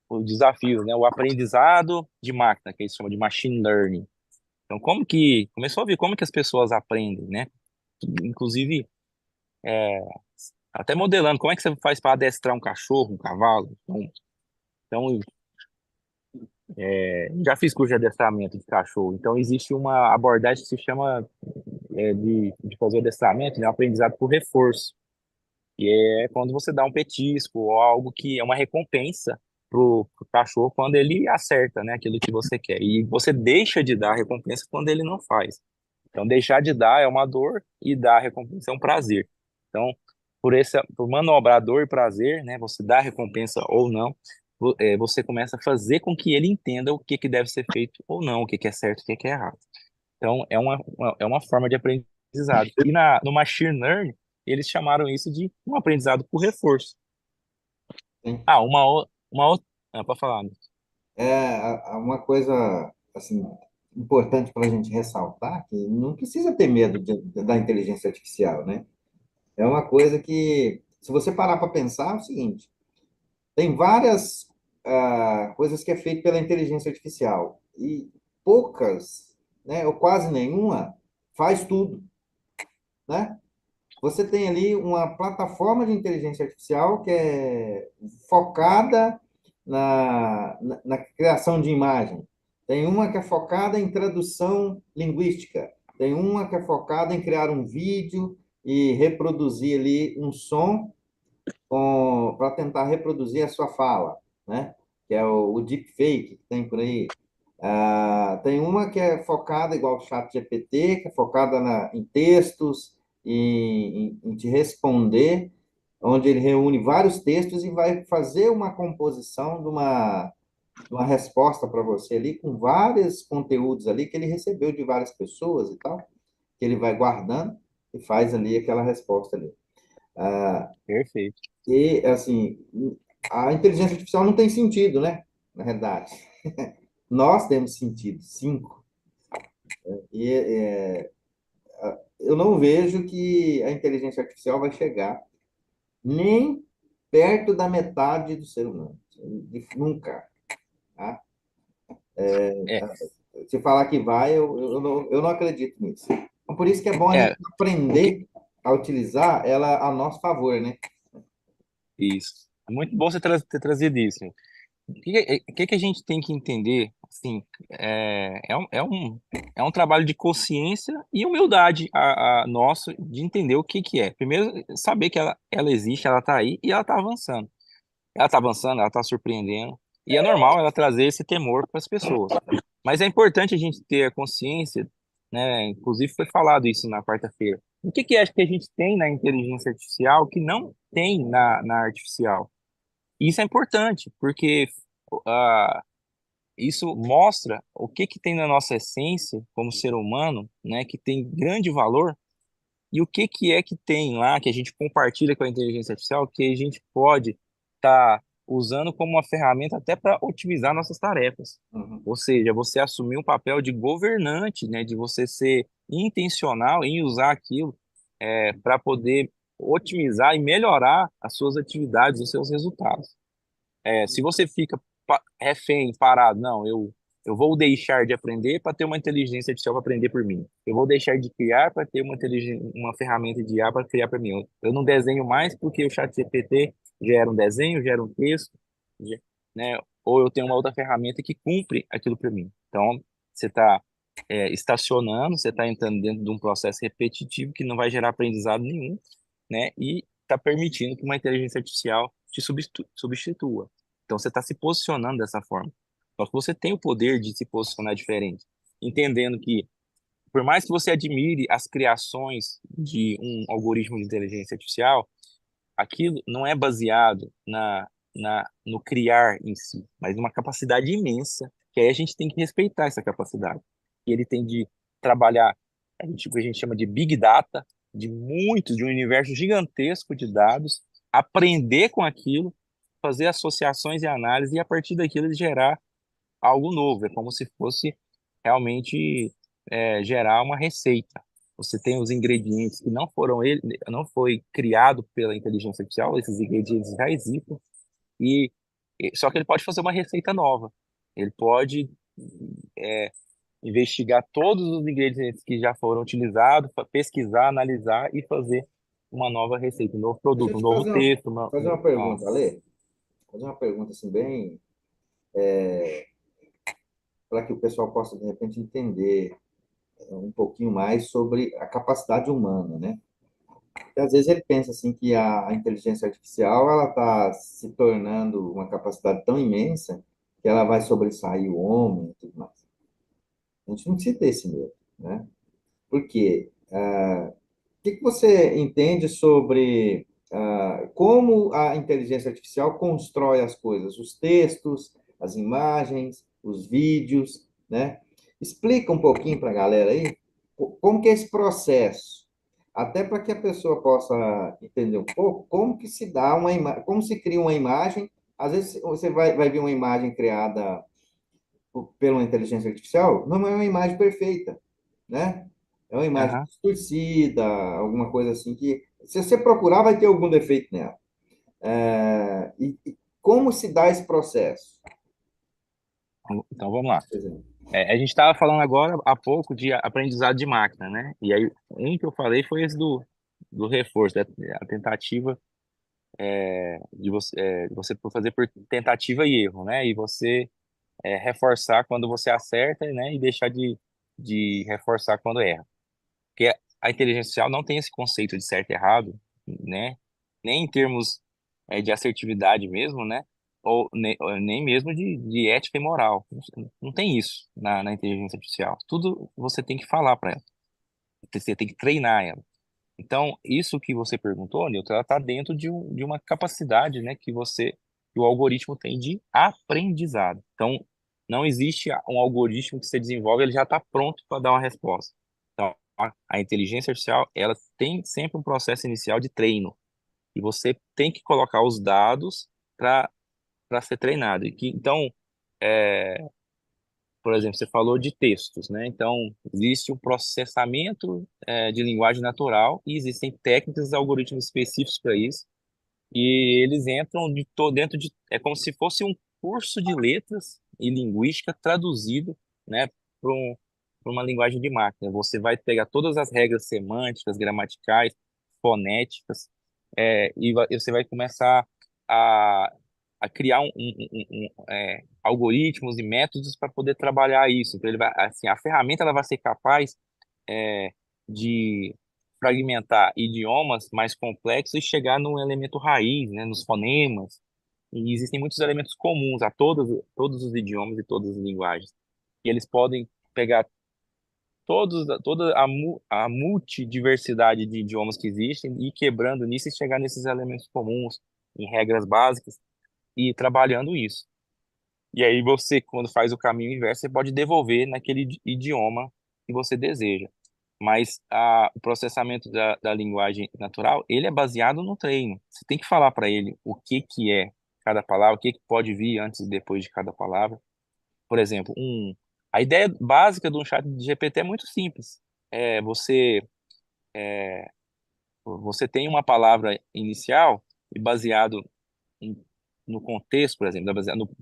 o desafio, né, o aprendizado de máquina, que eles chamam de machine learning. Então, começou a ver como que as pessoas aprendem, né? Inclusive, é, até modelando, como é que você faz para adestrar um cachorro, um cavalo? Então, já fiz curso de adestramento de cachorro, então existe uma abordagem que se chama de fazer adestramento, né, aprendizado por reforço. E é quando você dá um petisco ou algo que é uma recompensa pro cachorro quando ele acerta, né, aquilo que você quer. E você deixa de dar a recompensa quando ele não faz. Então, deixar de dar é uma dor e dar a recompensa é um prazer. Então, por manobrar dor e prazer, né, você dá a recompensa ou não, você começa a fazer com que ele entenda o que que deve ser feito ou não, o que que é certo, o que que é errado. Então, é uma forma de aprendizado. E no Machine Learning, eles chamaram isso de um aprendizado por reforço. Sim. Ah, uma outra. Ah, para falar, né? Uma coisa assim importante para a gente ressaltar que não precisa ter medo da inteligência artificial, né? É uma coisa que, se você parar para pensar, é o seguinte: tem várias coisas que é feito pela inteligência artificial e poucas, né, ou quase nenhuma, faz tudo, né? Você tem ali uma plataforma de inteligência artificial que é focada na criação de imagem. Tem uma que é focada em tradução linguística. Tem uma que é focada em criar um vídeo e reproduzir ali um som para tentar reproduzir a sua fala, né? Que é o deepfake que tem por aí. Tem uma que é focada, igual o chat GPT, que é focada em textos, em te responder, onde ele reúne vários textos e vai fazer uma composição de uma resposta para você ali, com vários conteúdos ali que ele recebeu de várias pessoas e tal, que ele vai guardando e faz ali aquela resposta ali. Perfeito. E, assim, a inteligência artificial não tem sentido, né? Na realidade. Nós temos sentido, cinco. E eu não vejo que a inteligência artificial vai chegar nem perto da metade do ser humano. Nunca. Tá? É, Se falar que vai, eu não acredito nisso. Então, por isso que é bom a gente é, o que, aprender a utilizar ela a nosso favor, né? isso. Muito bom você ter trazido isso. O que a gente tem que entender, assim, é um trabalho de consciência e humildade nosso de entender o que que é. Primeiro, saber que ela existe, ela está aí e ela está avançando. Ela está avançando, ela está surpreendendo. E é normal ela trazer esse temor para as pessoas. Mas é importante a gente ter a consciência, né? Inclusive foi falado isso na quarta-feira. O que que é que a gente tem na inteligência artificial que não tem na artificial? E isso é importante, porque ah, isso mostra o que que tem na nossa essência como ser humano, né? Que tem grande valor e o que que é que tem lá que a gente compartilha com a inteligência artificial que a gente pode estar usando como uma ferramenta até para otimizar nossas tarefas. Uhum. Ou seja, você assumir um papel de governante, né, de você ser intencional em usar aquilo para poder otimizar e melhorar as suas atividades, os seus resultados. Se você fica refém, parado, não, eu vou deixar de aprender para ter uma inteligência artificial para aprender por mim. Eu vou deixar de criar para ter uma ferramenta de IA para criar para mim. Eu não desenho mais porque o ChatGPT gera um desenho, gera um texto, né? Ou eu tenho uma outra ferramenta que cumpre aquilo para mim. Então, você está estacionando, você está entrando dentro de um processo repetitivo que não vai gerar aprendizado nenhum, né? E está permitindo que uma inteligência artificial te substitua. Então você está se posicionando dessa forma. Só que você tem o poder de se posicionar diferente, entendendo que, por mais que você admire as criações de um algoritmo de inteligência artificial, aquilo não é baseado no criar em si, mas numa capacidade imensa, que aí a gente tem que respeitar essa capacidade. E ele tem de trabalhar o que a gente chama de Big Data, de um universo gigantesco de dados, aprender com aquilo, fazer associações e análise, e a partir daquilo ele gerar algo novo. É como se fosse realmente gerar uma receita. Você tem os ingredientes que não foi criado pela inteligência artificial, esses ingredientes já existem, e só que ele pode fazer uma receita nova. Ele pode é, investigar todos os ingredientes que já foram utilizados, pesquisar, analisar e fazer uma nova receita, um novo Deixa produto, eu um te novo texto, fazer uma pergunta, Ale. Fazer uma pergunta assim, bem, para que o pessoal possa, de repente, entender um pouquinho mais sobre a capacidade humana, né? Porque às vezes ele pensa assim que a inteligência artificial ela está se tornando uma capacidade tão imensa que ela vai sobressair o homem e tudo mais. A gente não precisa ter esse medo, né? Por quê? O que que você entende sobre como a inteligência artificial constrói as coisas, os textos, as imagens, os vídeos, né? Explica um pouquinho para a galera aí como que é esse processo, até para que a pessoa possa entender um pouco como que se dá uma imagem, como se cria uma imagem. Às vezes você vai ver uma imagem criada pela inteligência artificial, não é uma imagem perfeita, né? É uma imagem aham. distorcida, alguma coisa assim que, se você procurar, vai ter algum defeito nela. E como se dá esse processo? Então vamos lá. Por exemplo. A gente estava falando agora há pouco de aprendizado de máquina, né? E aí, um que eu falei foi esse do reforço, a tentativa de você fazer por tentativa e erro, né? E você reforçar quando você acerta, né? E deixar de reforçar quando erra. Porque a inteligência artificial não tem esse conceito de certo e errado, né? Nem em termos de assertividade mesmo, né? Ou nem mesmo de ética e moral. Não tem isso na inteligência artificial. Tudo você tem que falar para ela. Você tem que treinar ela. Então, isso que você perguntou, Nilton, ela está dentro de uma capacidade, né, que o algoritmo tem de aprendizado. Então, não existe um algoritmo que você desenvolve, ele já está pronto para dar uma resposta. Então, a inteligência artificial, ela tem sempre um processo inicial de treino. E você tem que colocar os dados para ser treinado. Então, é, por exemplo, você falou de textos, né? Então, existe um processamento de linguagem natural e existem técnicas e algoritmos específicos para isso. E eles entram dentro de... É como se fosse um curso de letras e linguística traduzido, né, para uma linguagem de máquina. Você vai pegar todas as regras semânticas, gramaticais, fonéticas, e você vai começar a, a criar algoritmos e métodos para poder trabalhar isso. Então, ele vai, assim, a ferramenta ela vai ser capaz é, de fragmentar idiomas mais complexos e chegar no elemento raiz, né, nos fonemas. E existem muitos elementos comuns a todos os idiomas e todas as linguagens. E eles podem pegar toda a multidiversidade de idiomas que existem e ir quebrando nisso e chegar nesses elementos comuns, em regras básicas e ir trabalhando isso. E aí você, quando faz o caminho inverso, você pode devolver naquele idioma que você deseja. Mas o processamento da linguagem natural, ele é baseado no treino. Você tem que falar para ele o que que é cada palavra, o que que pode vir antes e depois de cada palavra. Por exemplo, a ideia básica de um chat de GPT é muito simples. É, você tem uma palavra inicial e baseado em- no contexto, por exemplo,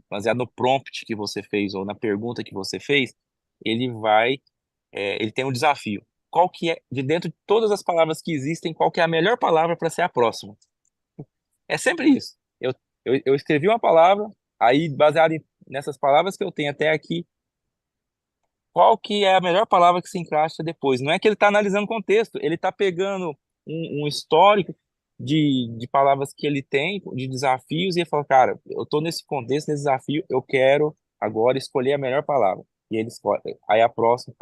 baseado no prompt que você fez ou na pergunta que você fez, ele vai, ele tem um desafio. Qual que é, de dentro de todas as palavras que existem, qual que é a melhor palavra para ser a próxima? É sempre isso. Eu escrevi uma palavra, aí baseado nessas palavras que eu tenho até aqui, qual que é a melhor palavra que se encaixa depois? Não é que ele está analisando o contexto, ele está pegando um histórico de palavras que ele tem, de desafios, e ele fala, cara, eu estou nesse contexto, nesse desafio, eu quero agora escolher a melhor palavra. E ele escolhe, aí a próxima,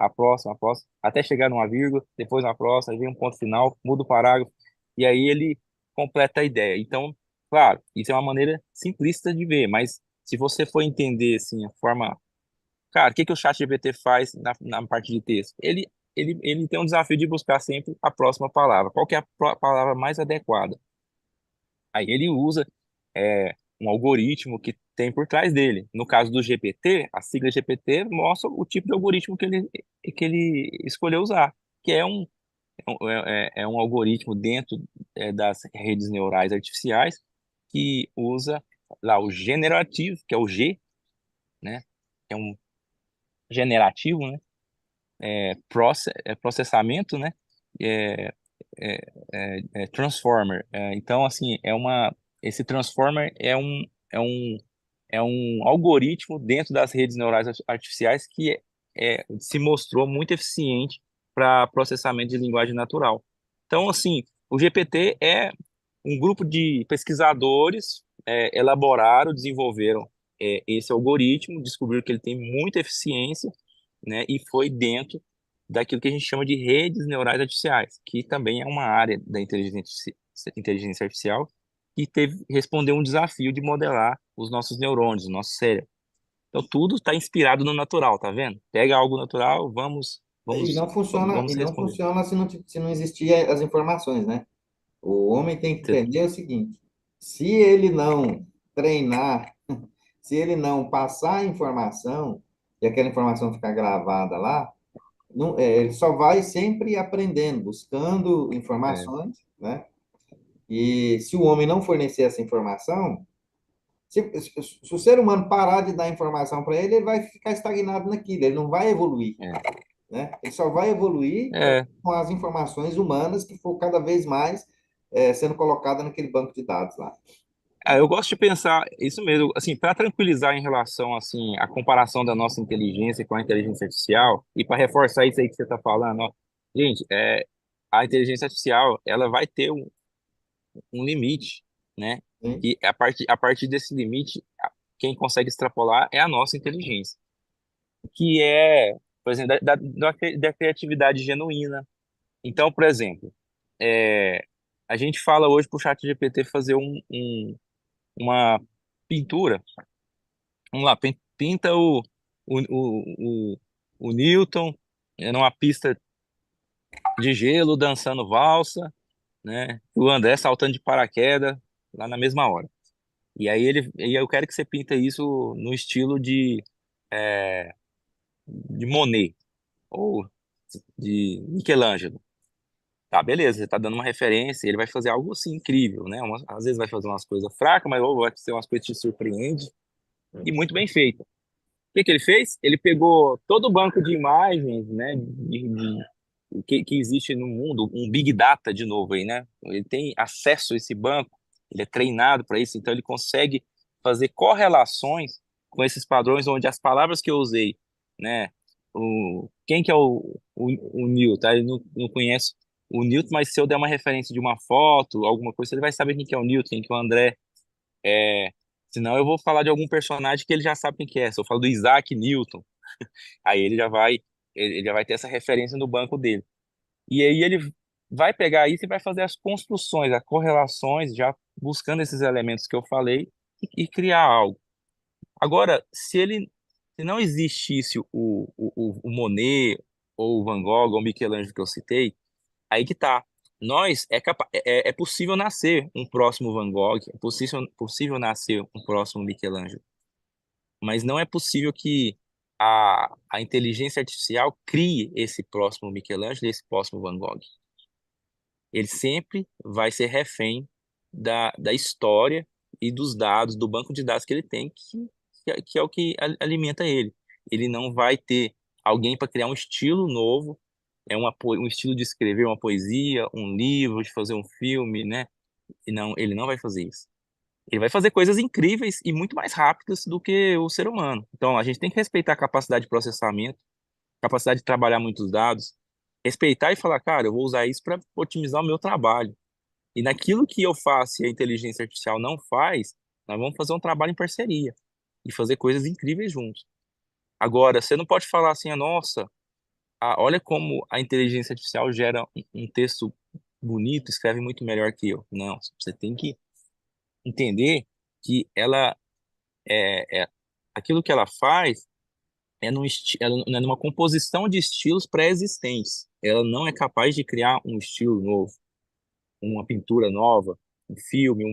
até chegar numa vírgula, depois na próxima, aí vem um ponto final, muda o parágrafo, e aí ele completa a ideia. Então, claro, isso é uma maneira simplista de ver, mas se você for entender assim, a forma. Cara, o que que o ChatGPT faz na parte de texto? Ele tem um desafio de buscar sempre a próxima palavra. Qual que é a palavra mais adequada? Aí ele usa um algoritmo que tem por trás dele. No caso do GPT, a sigla GPT mostra o tipo de algoritmo que ele escolheu usar, que é um algoritmo dentro das redes neurais artificiais que usa lá o generativo, que é o G, né? É um generativo, né? Processamento, né? É, Transformer. Então, assim, esse Transformer é um algoritmo dentro das redes neurais artificiais que se mostrou muito eficiente para processamento de linguagem natural. Então, assim, o GPT é um grupo de pesquisadores elaboraram, desenvolveram esse algoritmo, descobriram que ele tem muita eficiência, né, e foi dentro daquilo que a gente chama de redes neurais artificiais, que também é uma área da inteligência artificial que respondeu um desafio de modelar os nossos neurônios, o nosso cérebro. Então tudo está inspirado no natural, tá vendo? Pega algo natural, vamos E vamos não funciona, e vamos não responder. funciona se não existir as informações, né? O homem tem que entender o seguinte: se ele não treinar, se ele não passar a informação, e aquela informação ficar gravada lá, ele só vai sempre aprendendo, buscando É, informações, né? E se o homem não fornecer essa informação, se o ser humano parar de dar informação para ele, ele vai ficar estagnado naquilo, ele não vai evoluir, é, né? Ele só vai evoluir é. com as informações humanas que for cada vez mais sendo colocada naquele banco de dados lá. Eu gosto de pensar isso mesmo, assim, para tranquilizar em relação assim à comparação da nossa inteligência com a inteligência artificial e para reforçar isso aí que você está falando, ó, gente, a inteligência artificial ela vai ter um limite, né? Sim, E a partir desse limite, quem consegue extrapolar é a nossa inteligência, que por exemplo, da criatividade genuína. Então, por exemplo, é, a gente fala hoje para o chat GPT fazer uma pintura. Vamos lá, pinta o Newton numa pista de gelo, dançando valsa, né? O André saltando de paraquedas lá na mesma hora. E aí eu quero que você pinta isso no estilo de Monet ou de Michelangelo. Tá, beleza, você tá dando uma referência, ele vai fazer algo assim incrível, né? Às vezes vai fazer umas coisas fracas, mas ou vai ser umas coisas que te surpreende e muito bem feito. O que que ele fez? Ele pegou todo o banco de imagens, né, que existe no mundo, um Big Data de novo aí, né? Ele tem acesso a esse banco ele é treinado para isso, então ele consegue fazer correlações com esses padrões onde as palavras que eu usei, né? Quem que é o Newton? Ele não conhece o Newton, mas se eu der uma referência de uma foto, alguma coisa, ele vai saber quem que é o Newton, quem que é o André. É, senão eu vou falar de algum personagem que ele já sabe quem que é. Se eu falo do Isaac Newton, aí ele já vai ter essa referência no banco dele. E aí ele vai pegar isso e vai fazer as construções, as correlações, já buscando esses elementos que eu falei e criar algo. Agora, se não existisse o Monet, ou o Van Gogh, ou o Michelangelo que eu citei, aí que tá. É possível nascer um próximo Van Gogh, é possível nascer um próximo Michelangelo, mas não é possível que a inteligência artificial crie esse próximo Michelangelo e esse próximo Van Gogh. Ele sempre vai ser refém da história e dos dados, do banco de dados que ele tem, que é o que alimenta ele. Ele não vai ter alguém para criar um estilo novo, um estilo de escrever uma poesia, um livro, de fazer um filme, né? E não, ele não vai fazer isso. Ele vai fazer coisas incríveis e muito mais rápidas do que o ser humano. Então, a gente tem que respeitar a capacidade de processamento, capacidade de trabalhar muitos dados, respeitar e falar, cara, eu vou usar isso para otimizar o meu trabalho. E naquilo que eu faço e a inteligência artificial não faz, nós vamos fazer um trabalho em parceria e fazer coisas incríveis juntos. Agora, você não pode falar assim, nossa, olha como a inteligência artificial gera um texto bonito, escreve muito melhor que eu. Não, você tem que entender que aquilo que ela faz ela é numa composição de estilos pré-existentes. Ela não é capaz de criar um estilo novo, uma pintura nova, um filme,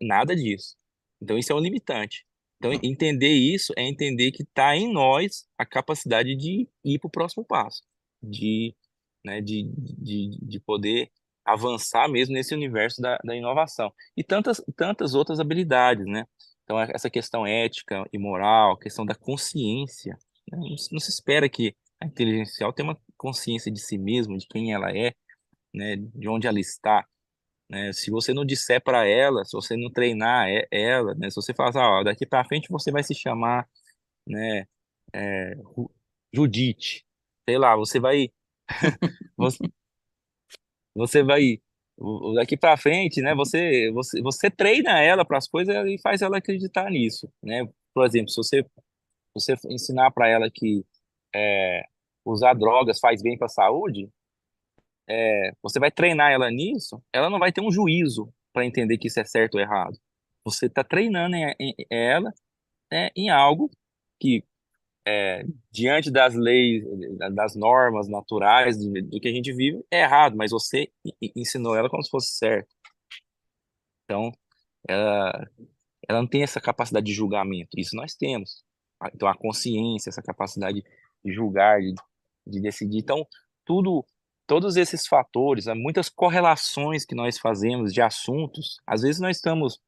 nada disso. Então isso é um limitante. Então entender isso é entender que está em nós a capacidade de ir para o próximo passo, de, né, de poder avançar mesmo nesse universo da inovação. E tantas outras habilidades, né? Então essa questão ética e moral, questão da consciência, né? Não se espera que a inteligência artificial tenha uma consciência de si mesma, de quem ela é, né, de onde ela está, né? Se você não disser para ela, se você não treinar ela, né? Se você falar, assim, ó, daqui para frente você vai se chamar, né, Judite, sei lá, você, você vai daqui para frente, né? Você treina ela para as coisas e faz ela acreditar nisso, né? Por exemplo, se você ensinar para ela que é, usar drogas faz bem para a saúde, você vai treinar ela nisso, ela não vai ter um juízo para entender que isso é certo ou errado. Você está treinando ela, né, em algo que, diante das leis, das normas naturais do que a gente vive, é errado, mas você ensinou ela como se fosse certo. Então, ela, ela não tem essa capacidade de julgamento. Isso nós temos. Então, a consciência, essa capacidade de julgar, de decidir. Então, tudo, todos esses fatores, há muitas correlações que nós fazemos de assuntos. Às vezes nós estamos.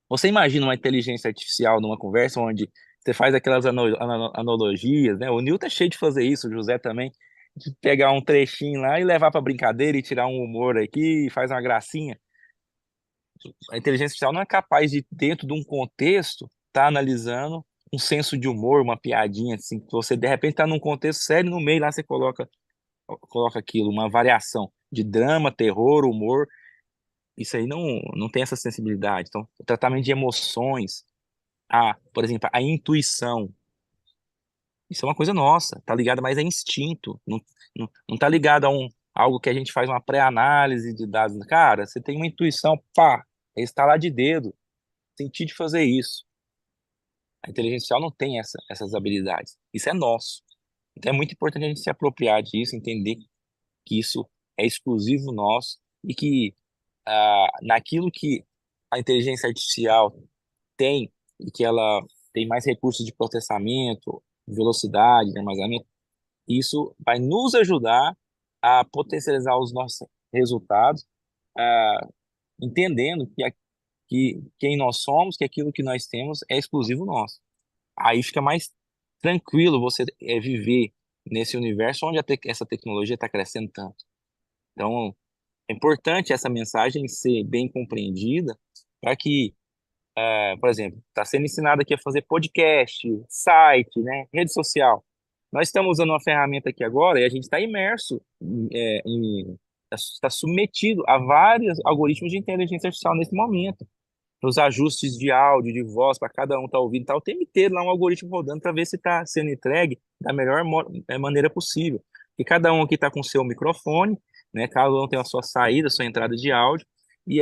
Você imagina uma inteligência artificial numa conversa onde você faz aquelas analogias, né? O Newton é cheio de fazer isso, o José também, de pegar um trechinho lá e levar para brincadeira e tirar um humor aqui, e faz uma gracinha. A inteligência artificial não é capaz de, dentro de um contexto, estar analisando um senso de humor, uma piadinha, assim, que você de repente está num contexto sério, no meio lá você coloca aquilo, uma variação de drama, terror, humor. Isso aí não tem essa sensibilidade. Então, o tratamento de emoções, por exemplo, a intuição, isso é uma coisa nossa, tá ligado mais a instinto, não tá ligado a algo que a gente faz uma pré-análise de dados. Cara, você tem uma intuição, pá, é estalar de dedo, sentir de fazer isso. A inteligência artificial não tem essas habilidades. Isso é nosso. Então é muito importante a gente se apropriar disso, entender que isso é exclusivo nosso e que naquilo que a inteligência artificial tem e que ela tem mais recursos de processamento, velocidade, de armazenamento, isso vai nos ajudar a potencializar os nossos resultados, entendendo que quem nós somos, que aquilo que nós temos é exclusivo nosso. Aí fica mais tranquilo você viver nesse universo onde essa tecnologia está crescendo tanto. Então, É importante essa mensagem ser bem compreendida para que, por exemplo, está sendo ensinado aqui a fazer podcast, site, né, rede social. Nós estamos usando uma ferramenta aqui agora e a gente está imerso, está submetido a vários algoritmos de inteligência artificial nesse momento. Os ajustes de áudio, de voz, para cada um estar ouvindo, tá o tempo inteiro lá um algoritmo rodando para ver se está sendo entregue da melhor maneira possível. E cada um aqui está com o seu microfone, né? Cada um tem a sua saída, a sua entrada de áudio, e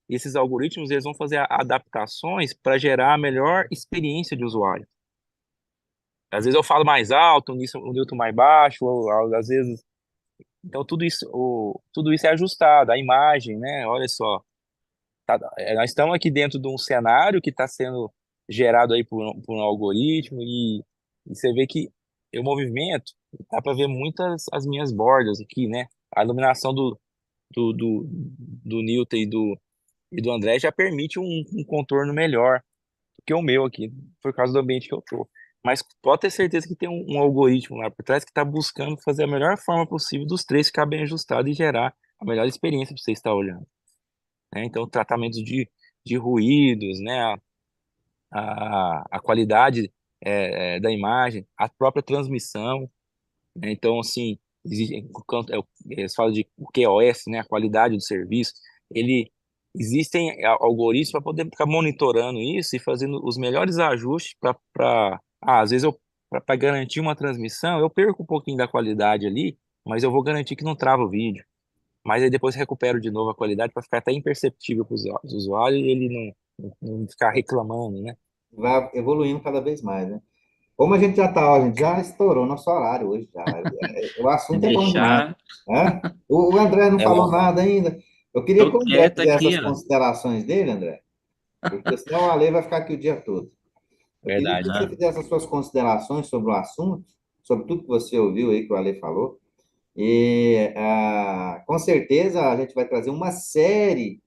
esses algoritmos eles vão fazer adaptações para gerar a melhor experiência de usuário. Às vezes eu falo mais alto, o Newton mais baixo, ou às vezes. Então tudo isso é ajustado, a imagem, né? Olha só. Nós estamos aqui dentro de um cenário que está sendo gerado aí por um algoritmo e você vê que o movimento, dá para ver muitas as minhas bordas aqui, né? A iluminação do Newton e do André já permite um contorno melhor do que o meu aqui, por causa do ambiente que eu tô. Mas pode ter certeza que tem um algoritmo lá por trás que está buscando fazer a melhor forma possível dos três ficar bem ajustado e gerar a melhor experiência para você estar olhando, né? Então, tratamentos de ruídos, né? A qualidade da imagem, a própria transmissão, né? Então, assim, eles falam de o QoS, né? A qualidade do serviço. Ele existem algoritmos para poder ficar monitorando isso e fazendo os melhores ajustes às vezes para garantir uma transmissão, eu perco um pouquinho da qualidade ali, mas eu vou garantir que não trava o vídeo. Mas aí depois recupero de novo a qualidade para ficar até imperceptível para os usuários e ele não ficar reclamando, né? Vai evoluindo cada vez mais, né? Como a gente já está, a gente já estourou nosso horário hoje já. O Se assunto é bom demais, deixar, né? O André não é falou bom. nada ainda. Eu queria que Tô o André quieto fizesse aqui, as ó. considerações dele, André, porque senão a lei vai ficar aqui o dia todo. Eu queria que Verdade. você Ah, fizesse as suas considerações sobre o assunto, sobre tudo que você ouviu aí que o Ale falou. E com certeza a gente vai trazer uma série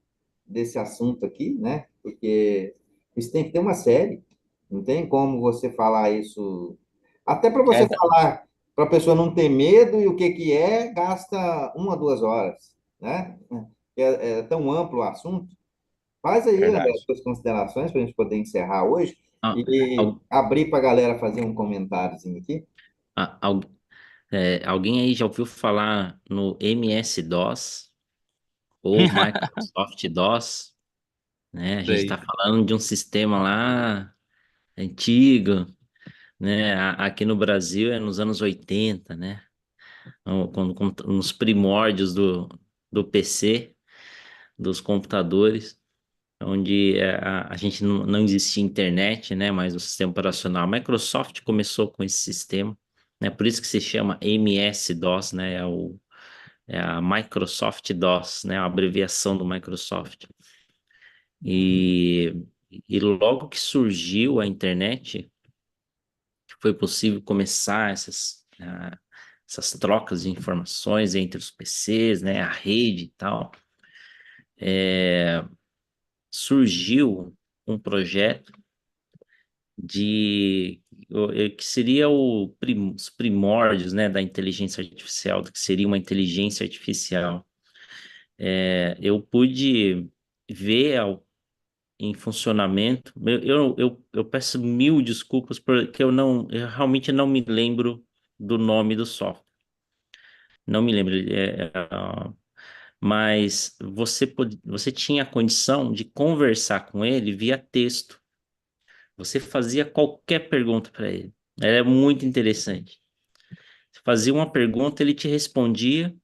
desse assunto aqui, né? Porque isso tem que ter uma série. Não tem como você falar isso. Até para É, você falar, para a pessoa não ter medo e o que que é, gasta 1 a 2 horas, né? É tão amplo o assunto. Faz aí, André, as verdade. suas considerações para a gente poder encerrar hoje ah, e al- abrir para a galera fazer um comentáriozinho aqui. ah, al- alguém aí já ouviu falar no MS-DOS ou Microsoft DOS, né? A gente está Sei. falando de um sistema lá antigo, né? Aqui no Brasil é nos anos 80, né? Nos primórdios do PC, dos computadores, onde a gente não existia internet, né? Mas o sistema operacional. A Microsoft começou com esse sistema, né? Por isso que se chama MS-DOS, né? É a Microsoft DOS, né? A abreviação do Microsoft. E, e logo que surgiu a internet, foi possível começar essas trocas de informações entre os PCs, né? A rede e tal. Surgiu um projeto que seria os primórdios, né, da inteligência artificial, do que seria uma inteligência artificial. Eu pude ver em funcionamento. Eu peço mil desculpas porque eu realmente não me lembro do nome do software. Não me lembro. Mas você tinha a condição de conversar com ele via texto. Você fazia qualquer pergunta para ele. Era muito interessante. Você fazia uma pergunta, ele te respondia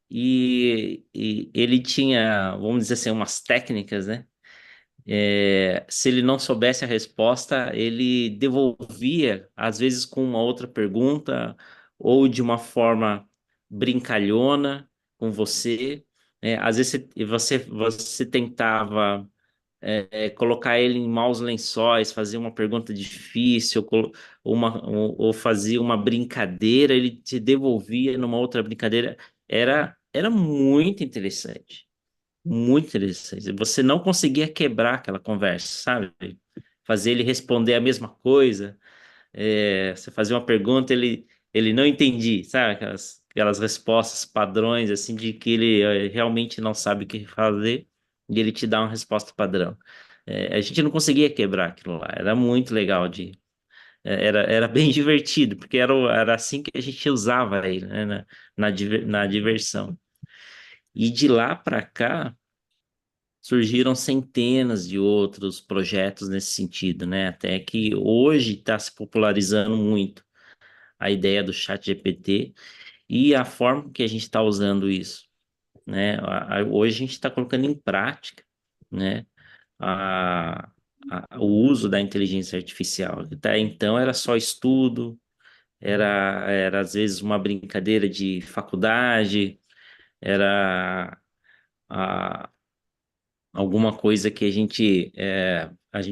e ele tinha, vamos dizer assim, umas técnicas, né? Se ele não soubesse a resposta, ele devolvia, às vezes com uma outra pergunta ou de uma forma brincalhona com você. Às vezes você tentava colocar ele em maus lençóis, fazer uma pergunta difícil, ou fazia uma brincadeira, ele te devolvia numa outra brincadeira. Era muito interessante. Muito interessante. Você não conseguia quebrar aquela conversa, sabe? Fazer ele responder a mesma coisa. Você fazia uma pergunta, ele não entendia, sabe? aquelas respostas padrões, assim, de que ele realmente não sabe o que fazer e ele te dá uma resposta padrão. A gente não conseguia quebrar aquilo lá, era muito legal era bem divertido, porque era assim que a gente usava ele, né, na diversão. E de lá para cá surgiram centenas de outros projetos nesse sentido, né? Até que hoje está se popularizando muito a ideia do chat GPT e a forma que a gente está usando isso, né? Hoje a gente está colocando em prática, né? A, o uso da inteligência artificial. Até então era só estudo, era às vezes uma brincadeira de faculdade, era a, alguma coisa que a gente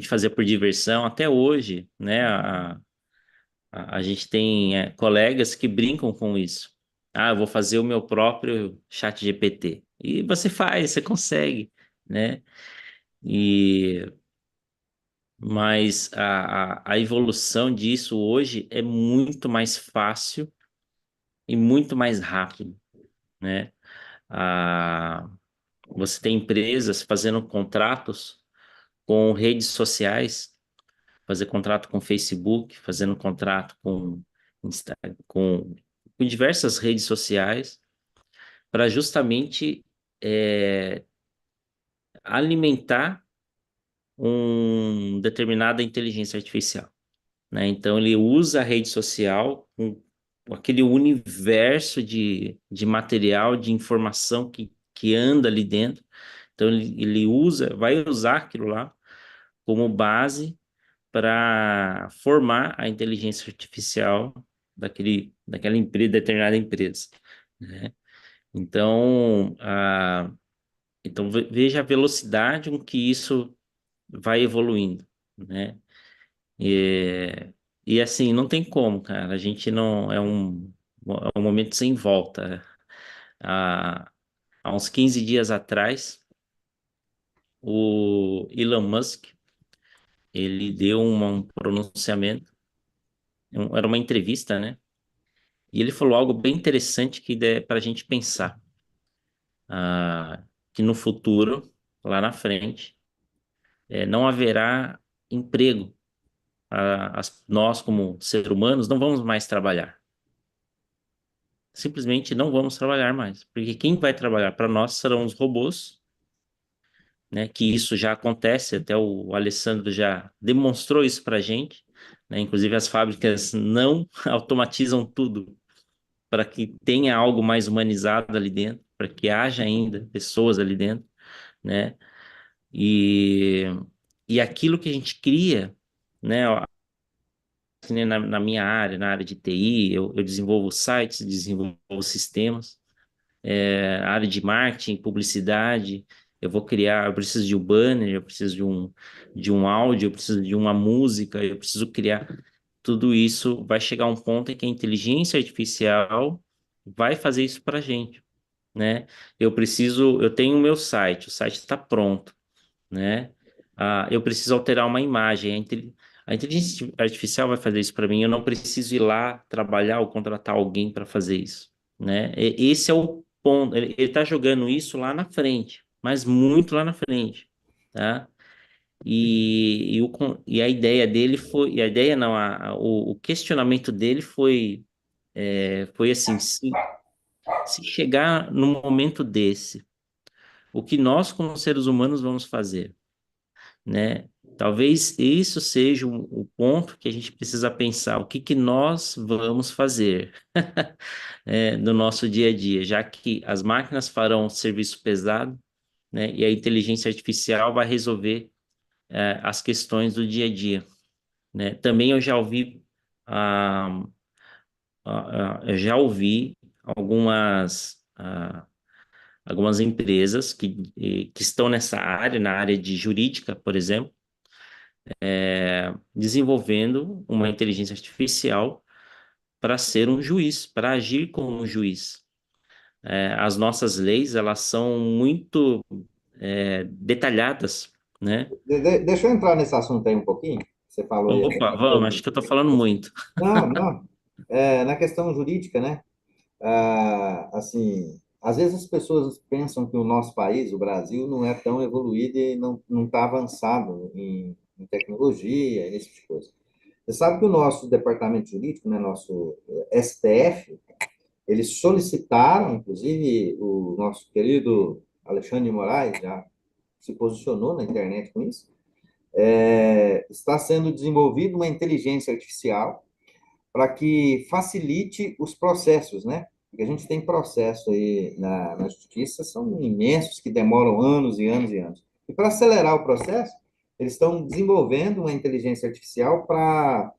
fazia por diversão. Até hoje, né? A gente tem colegas que brincam com isso. Ah, eu vou fazer o meu próprio chat GPT. E você faz, você consegue, né? E mas a evolução disso hoje é muito mais fácil e muito mais rápido, né? Ah, você tem empresas fazendo contratos com redes sociais, fazer contrato com Facebook, fazendo contrato com, Insta- com, com diversas redes sociais, para justamente é, alimentar determinada inteligência artificial, né? Então ele usa a rede social com aquele universo de material, de informação que anda ali dentro. Então ele vai usar aquilo lá como base para formar a inteligência artificial daquela empresa, determinada empresa, né? Então, veja a velocidade com que isso vai evoluindo, né? E, e assim, não tem como, cara. A gente não é um momento sem volta. Há, há uns 15 dias atrás, o Elon Musk, ele deu um pronunciamento, era uma entrevista, né? E ele falou algo bem interessante que é para a gente pensar. Que no futuro, lá na frente, não haverá emprego. Nós, como seres humanos, não vamos mais trabalhar. Simplesmente não vamos trabalhar mais. Porque quem vai trabalhar para nós serão os robôs, né? Que isso já acontece, até o Alessandro já demonstrou isso para a gente, né? Inclusive as fábricas não automatizam tudo para que tenha algo mais humanizado ali dentro, para que haja ainda pessoas ali dentro, né? E, e aquilo que a gente cria, né? Que nem na minha área, na área de TI, eu desenvolvo sites, desenvolvo sistemas, área de marketing, publicidade, eu preciso de um banner, eu preciso de um áudio, eu preciso de uma música, eu preciso criar. Tudo isso vai chegar a um ponto em que a inteligência artificial vai fazer isso para a gente, né? Eu tenho o meu site, o site está pronto, né? Eu preciso alterar uma imagem. A inteligência artificial vai fazer isso para mim. Eu não preciso ir lá trabalhar ou contratar alguém para fazer isso, né? Esse é o ponto. Ele está jogando isso lá na frente, mas muito lá na frente, tá? E a ideia dele foi, e a ideia não, o questionamento dele foi assim, se chegar num momento desse, o que nós como seres humanos vamos fazer? Né? Talvez isso seja o ponto que a gente precisa pensar, o que que nós vamos fazer no nosso dia a dia, já que as máquinas farão serviço pesado, né? E a inteligência artificial vai resolver as questões do dia a dia, né? Também ah, eu já ouvi algumas empresas que estão nessa área, na área de jurídica, por exemplo, desenvolvendo uma inteligência artificial para ser um juiz, para agir como um juiz. As nossas leis, elas são muito detalhadas, né? Deixa eu entrar nesse assunto aí um pouquinho. Você falou aí a Opa, questão vamos, acho que eu estou falando muito. Não, não. Na questão jurídica, né? assim, às vezes as pessoas pensam que o nosso país, o Brasil, não é tão evoluído e não está avançado em tecnologia, e esse tipo de coisa. Você sabe que o nosso departamento jurídico, né, nosso STF, eles solicitaram, inclusive o nosso querido Alexandre de Moraes já se posicionou na internet com isso, está sendo desenvolvida uma inteligência artificial para que facilite os processos, né? Porque a gente tem processo aí na justiça, são imensos, que demoram anos e anos e anos. E para acelerar o processo, eles estão desenvolvendo uma inteligência artificial para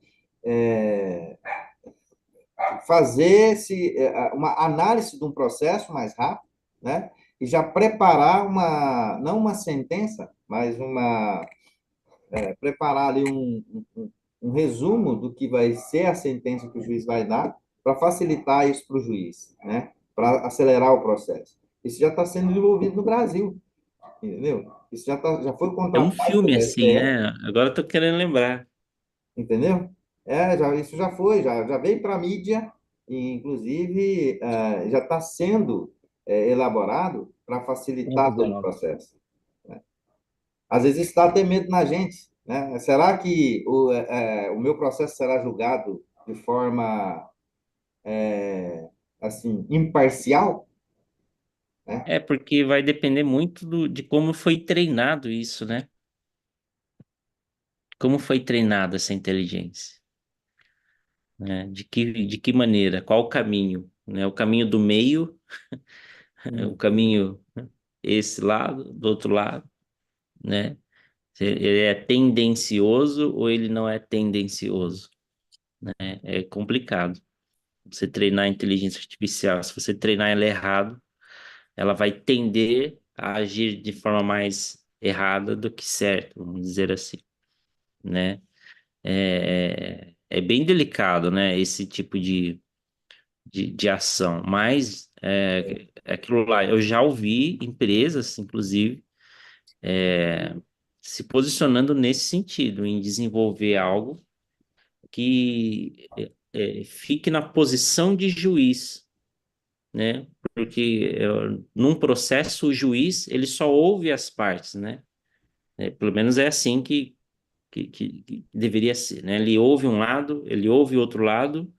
fazer uma análise de um processo mais rápido, né? E já preparar não uma sentença, mas preparar ali um resumo do que vai ser a sentença que o juiz vai dar, para facilitar isso para o juiz, né? Para acelerar o processo. Isso já está sendo desenvolvido no Brasil, entendeu? Isso já foi É um contratado filme pelo assim, STF, né? Agora eu tô querendo lembrar. entendeu? Isso já foi, já veio para a mídia, e inclusive já está sendo elaborado para facilitar todo o 19. processo. Né? Às vezes está até medo na gente, né? Será que o meu processo será julgado de forma assim imparcial? Né? É porque vai depender muito de como foi treinado isso, né? Como foi treinada essa inteligência, né? De que maneira? Qual o caminho, né? O caminho do meio, o Hum. caminho esse lado, do outro lado, né? Se ele é tendencioso ou ele não é tendencioso, né? É complicado. Você treinar a inteligência artificial, se você treinar ela errado, ela vai tender a agir de forma mais errada do que certa, vamos dizer assim, né? É bem delicado, né? Esse tipo de ação, mas é aquilo lá. Eu já ouvi empresas, inclusive, se posicionando nesse sentido, em desenvolver algo que fique na posição de juiz, né? Porque num processo o juiz ele só ouve as partes, né? Pelo menos é assim que deveria ser, né? Ele ouve um lado, ele ouve outro lado,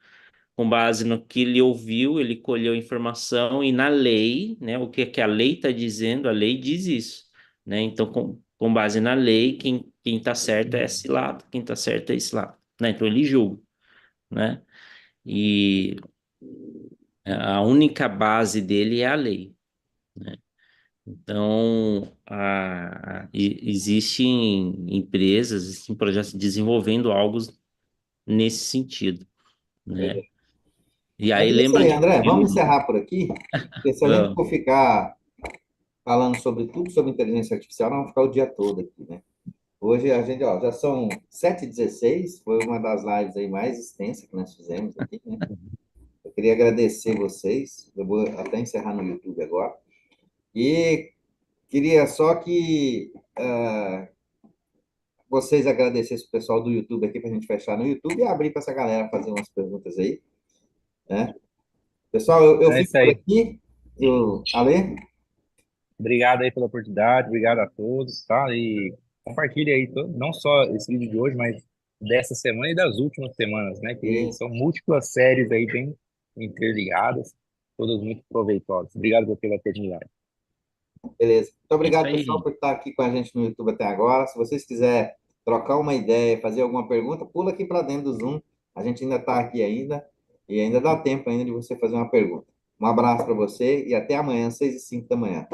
com base no que ele ouviu, ele colheu informação e na lei, né? O que é que a lei está dizendo, a lei diz isso, né? Então, com base na lei, quem está certo é esse lado, quem está certo é esse lado, né? Então ele julga, né? E a única base dele é a lei, né? Então, existem empresas, existem projetos desenvolvendo algo nesse sentido, né? E Mas aí é isso lembra aí, de um André. Vamos filme. encerrar por aqui, porque se a gente Vamos. for ficar falando sobre tudo sobre inteligência artificial, nós vamos ficar o dia todo aqui, né? Hoje a gente, ó, já são 7h16, foi uma das lives aí mais extensas que nós fizemos aqui, né? Eu queria agradecer vocês, eu vou até encerrar no YouTube agora, e queria só que vocês agradecessem o pessoal do YouTube aqui para a gente fechar no YouTube e abrir para essa galera fazer umas perguntas aí, né? Pessoal, eu É fico isso por aí. aqui, Ale, Obrigado aí pela oportunidade, obrigado a todos, tá? E compartilhe aí não só esse vídeo de hoje, mas dessa semana e das últimas semanas, né? Que e são múltiplas séries aí bem interligadas, todas muito proveitosas. Obrigado pela oportunidade. beleza. Muito É isso obrigado, pessoal, aí. por estar aqui com a gente no YouTube até agora. Se vocês quiserem trocar uma ideia, fazer alguma pergunta, pula aqui para dentro do Zoom. A gente ainda está aqui ainda e ainda dá tempo ainda de você fazer uma pergunta. Um abraço para você e até amanhã, 6h05 da manhã.